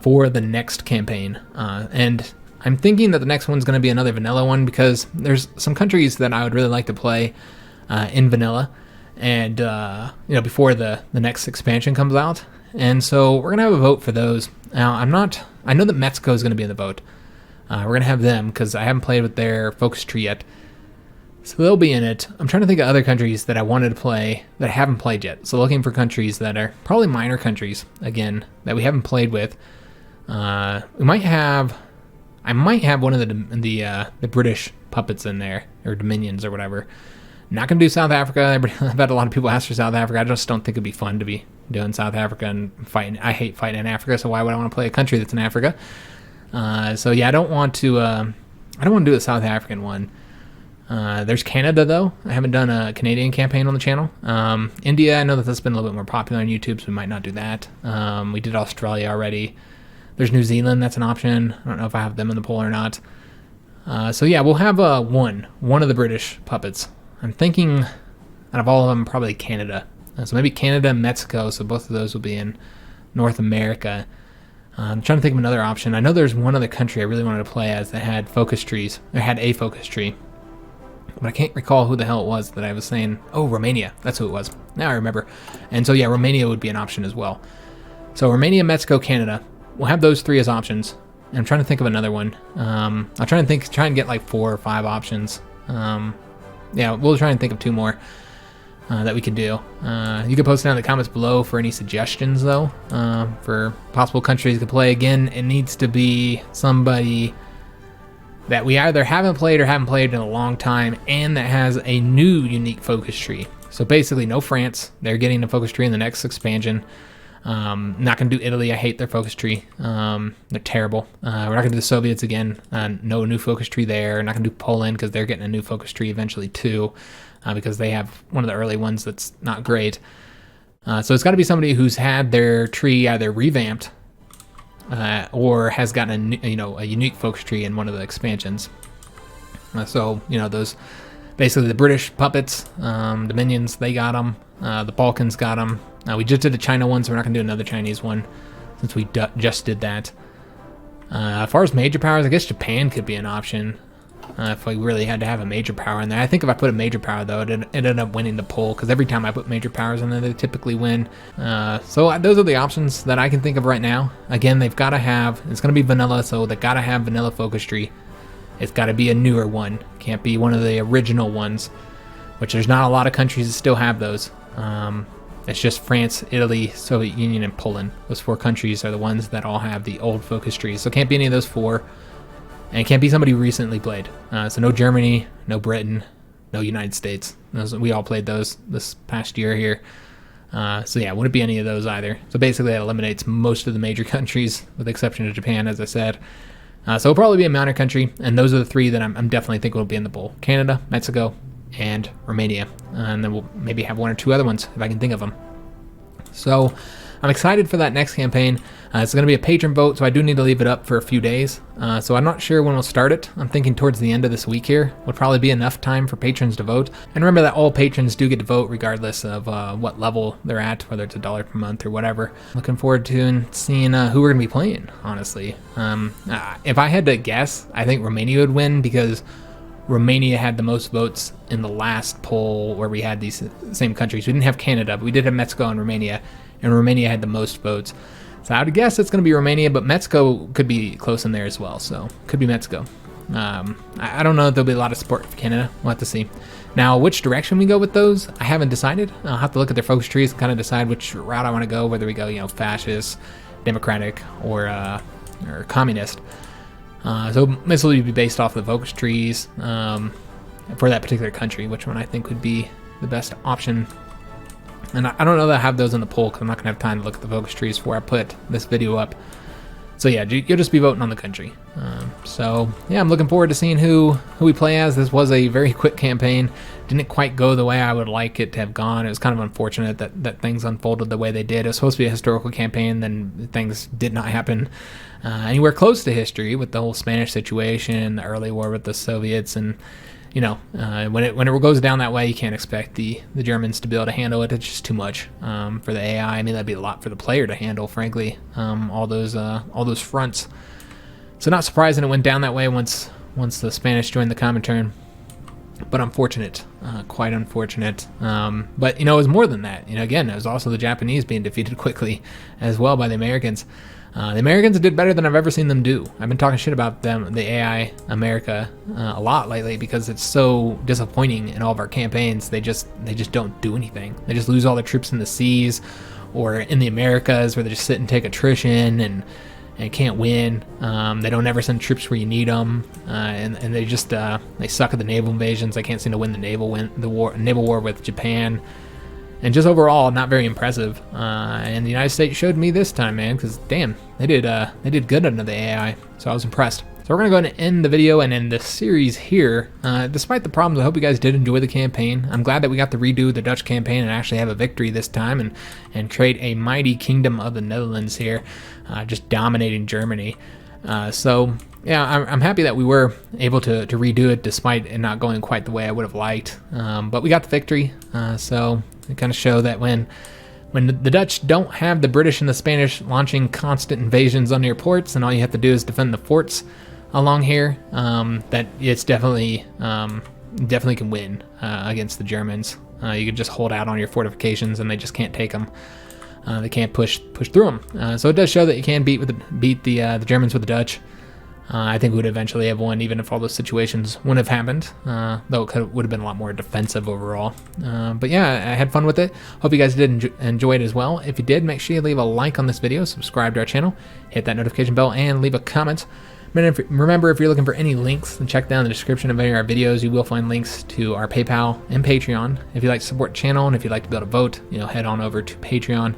for the next campaign. And I'm thinking that the next one's going to be another vanilla one, because there's some countries that I would really like to play in vanilla, and before the next expansion comes out. And so we're going to have a vote for those. Now, I know that Mexico is going to be in the vote. We're going to have them because I haven't played with their focus tree yet. So they'll be in it. I'm trying to think of other countries that I wanted to play that I haven't played yet. So looking for countries that are probably minor countries, again, that we haven't played with. I might have one of the British puppets in there, or dominions or whatever. Not going to do South Africa. I've had a lot of people ask for South Africa. I just don't think it'd be fun to be doing South Africa and fighting. I hate fighting in Africa, so why would I want to play a country that's in Africa? So yeah, I don't want to do a South African one. There's Canada, though. I haven't done a Canadian campaign on the channel. India, I know that that's been a little bit more popular on YouTube, so we might not do that. We did Australia already. There's New Zealand, that's an option. I don't know if I have them in the poll or not. So yeah, we'll have one of the British puppets. I'm thinking out of all of them, probably Canada. So maybe Canada and Mexico, so both of those will be in North America. I'm trying to think of another option. I know there's one other country I really wanted to play as that had focus trees. Or had a focus tree. But I can't recall who the hell it was that I was saying. Oh, Romania. That's who it was. Now I remember. And so yeah, Romania would be an option as well. So Romania, Mexico, Canada. We'll have those three as options. And I'm trying to think of another one. I'll try and get like 4 or 5 options. Yeah, we'll try and think of 2 more that we could do. You can post down in the comments below for any suggestions, though, for possible countries to play. Again, it needs to be somebody that we either haven't played or haven't played in a long time, and that has a new unique focus tree. So basically, no France. They're getting a focus tree in the next expansion. Not going to do Italy. I hate their focus tree. They're terrible. We're not going to do the Soviets again. No new focus tree there. Not going to do Poland because they're getting a new focus tree eventually too, because they have one of the early ones that's not great. So it's got to be somebody who's had their tree either revamped or has gotten a unique focus tree in one of the expansions. So those basically the British puppets, the minions, they got them. The Balkans got them. We just did the China one, so we're not going to do another Chinese one since we just did that. As far as major powers, I guess Japan could be an option if we really had to have a major power in there. I think if I put a major power, though, it ended up winning the poll, because every time I put major powers in there, they typically win. So those are the options that I can think of right now. Again, they've got to have, it's going to be vanilla, so they've got to have vanilla focus tree. It's got to be a newer one. Can't be one of the original ones, which there's not a lot of countries that still have those. It's just France, Italy, Soviet Union, and Poland. Those 4 countries are the ones that all have the old focus trees. So it can't be any of those 4. And it can't be somebody who recently played. So no Germany, no Britain, no United States. We all played those this past year here. So yeah, wouldn't be any of those either. So basically that eliminates most of the major countries, with the exception of Japan, as I said. So it'll probably be a minor country, and those are the 3 that I'm definitely thinking will be in the bowl. Canada, Mexico, and Romania. And then we'll maybe have 1 or 2 other ones if I can think of them. So I'm excited for that next campaign. It's going to be a patron vote, so I do need to leave it up for a few days. So I'm not sure when we'll start it. I'm thinking towards the end of this week here would probably be enough time for patrons to vote. And remember that all patrons do get to vote regardless of what level they're at, whether it's $1 per month or whatever. Looking forward to seeing who we're going to be playing, honestly. If I had to guess, I think Romania would win, because Romania had the most votes in the last poll where we had these same countries. We didn't have Canada, but we did have Mexico and Romania had the most votes. So I would guess it's going to be Romania, but Mexico could be close in there as well, so could be Mexico. I don't know if there'll be a lot of support for Canada. We'll have to see. Now, which direction we go with those, I haven't decided. I'll have to look at their focus trees and kind of decide which route I want to go, whether we go, fascist, democratic, or communist. So this will be based off the focus trees for that particular country, which one I think would be the best option. And I don't know that I have those in the poll, because I'm not going to have time to look at the focus trees before I put this video up. So yeah, you'll just be voting on the country. So yeah, I'm looking forward to seeing who we play as. This was a very quick campaign. Didn't quite go the way I would like it to have gone. It was kind of unfortunate that things unfolded the way they did. It was supposed to be a historical campaign, then things did not happen anywhere close to history, with the whole Spanish situation, the early war with the Soviets, and when it goes down that way, you can't expect the Germans to be able to handle it. It's just too much for the AI. I mean, that'd be a lot for the player to handle, frankly. All those fronts. So not surprising it went down that way once the Spanish joined the Comintern. But unfortunate, quite unfortunate. But it was more than that. Again, it was also the Japanese being defeated quickly as well by the Americans. The Americans did better than I've ever seen them do. I've been talking shit about them, the AI America, a lot lately, because it's so disappointing in all of our campaigns. They just don't do anything. They just lose all their troops in the seas or in the Americas, where they just sit and take attrition and can't win. They don't ever send troops where you need them, and they just they suck at the naval invasions. They can't seem to win the naval war with Japan. And just overall, not very impressive. And the United States showed me this time, man, because damn, they did good under the AI. So I was impressed. So we're gonna go ahead and end the video and end the series here. Despite the problems, I hope you guys did enjoy the campaign. I'm glad that we got to redo the Dutch campaign and actually have a victory this time, and create a mighty kingdom of the Netherlands here, just dominating Germany. So yeah, I'm happy that we were able to redo it despite it not going quite the way I would have liked. But we got the victory. So it kind of show that when the Dutch don't have the British and the Spanish launching constant invasions on your ports, and all you have to do is defend the forts along here, that it's definitely can win against the Germans. You can just hold out on your fortifications, and they just can't take them. They can't push through them. So it does show that you can beat the Germans with the Dutch. I think we would eventually have won, even if all those situations wouldn't have happened, though it would have been a lot more defensive overall. But yeah, I had fun with it. Hope you guys did enjoy it as well. If you did, make sure you leave a like on this video, subscribe to our channel, hit that notification bell, and leave a comment. Remember, if you're looking for any links, then check down in the description of any of our videos. You will find links to our PayPal and Patreon. If you'd like to support the channel, and if you'd like to be able to vote, head on over to Patreon.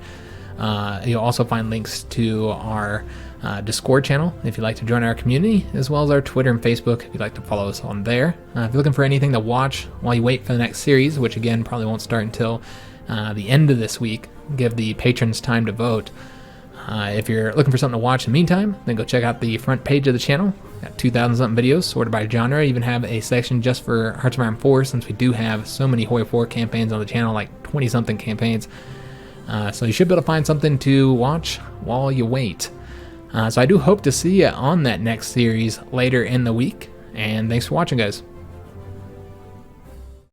You'll also find links to our Discord channel if you'd like to join our community, as well as our Twitter and Facebook if you'd like to follow us on there. If you're looking for anything to watch while you wait for the next series, which again probably won't start until the end of this week, give the patrons time to vote. If you're looking for something to watch in the meantime, then go check out the front page of the channel. Got 2,000 something videos sorted by genre. Even have a section just for Hearts of Iron 4, since we do have so many HOI4 campaigns on the channel, like 20 something campaigns. So you should be able to find something to watch while you wait. So I do hope to see you on that next series later in the week. And thanks for watching, guys.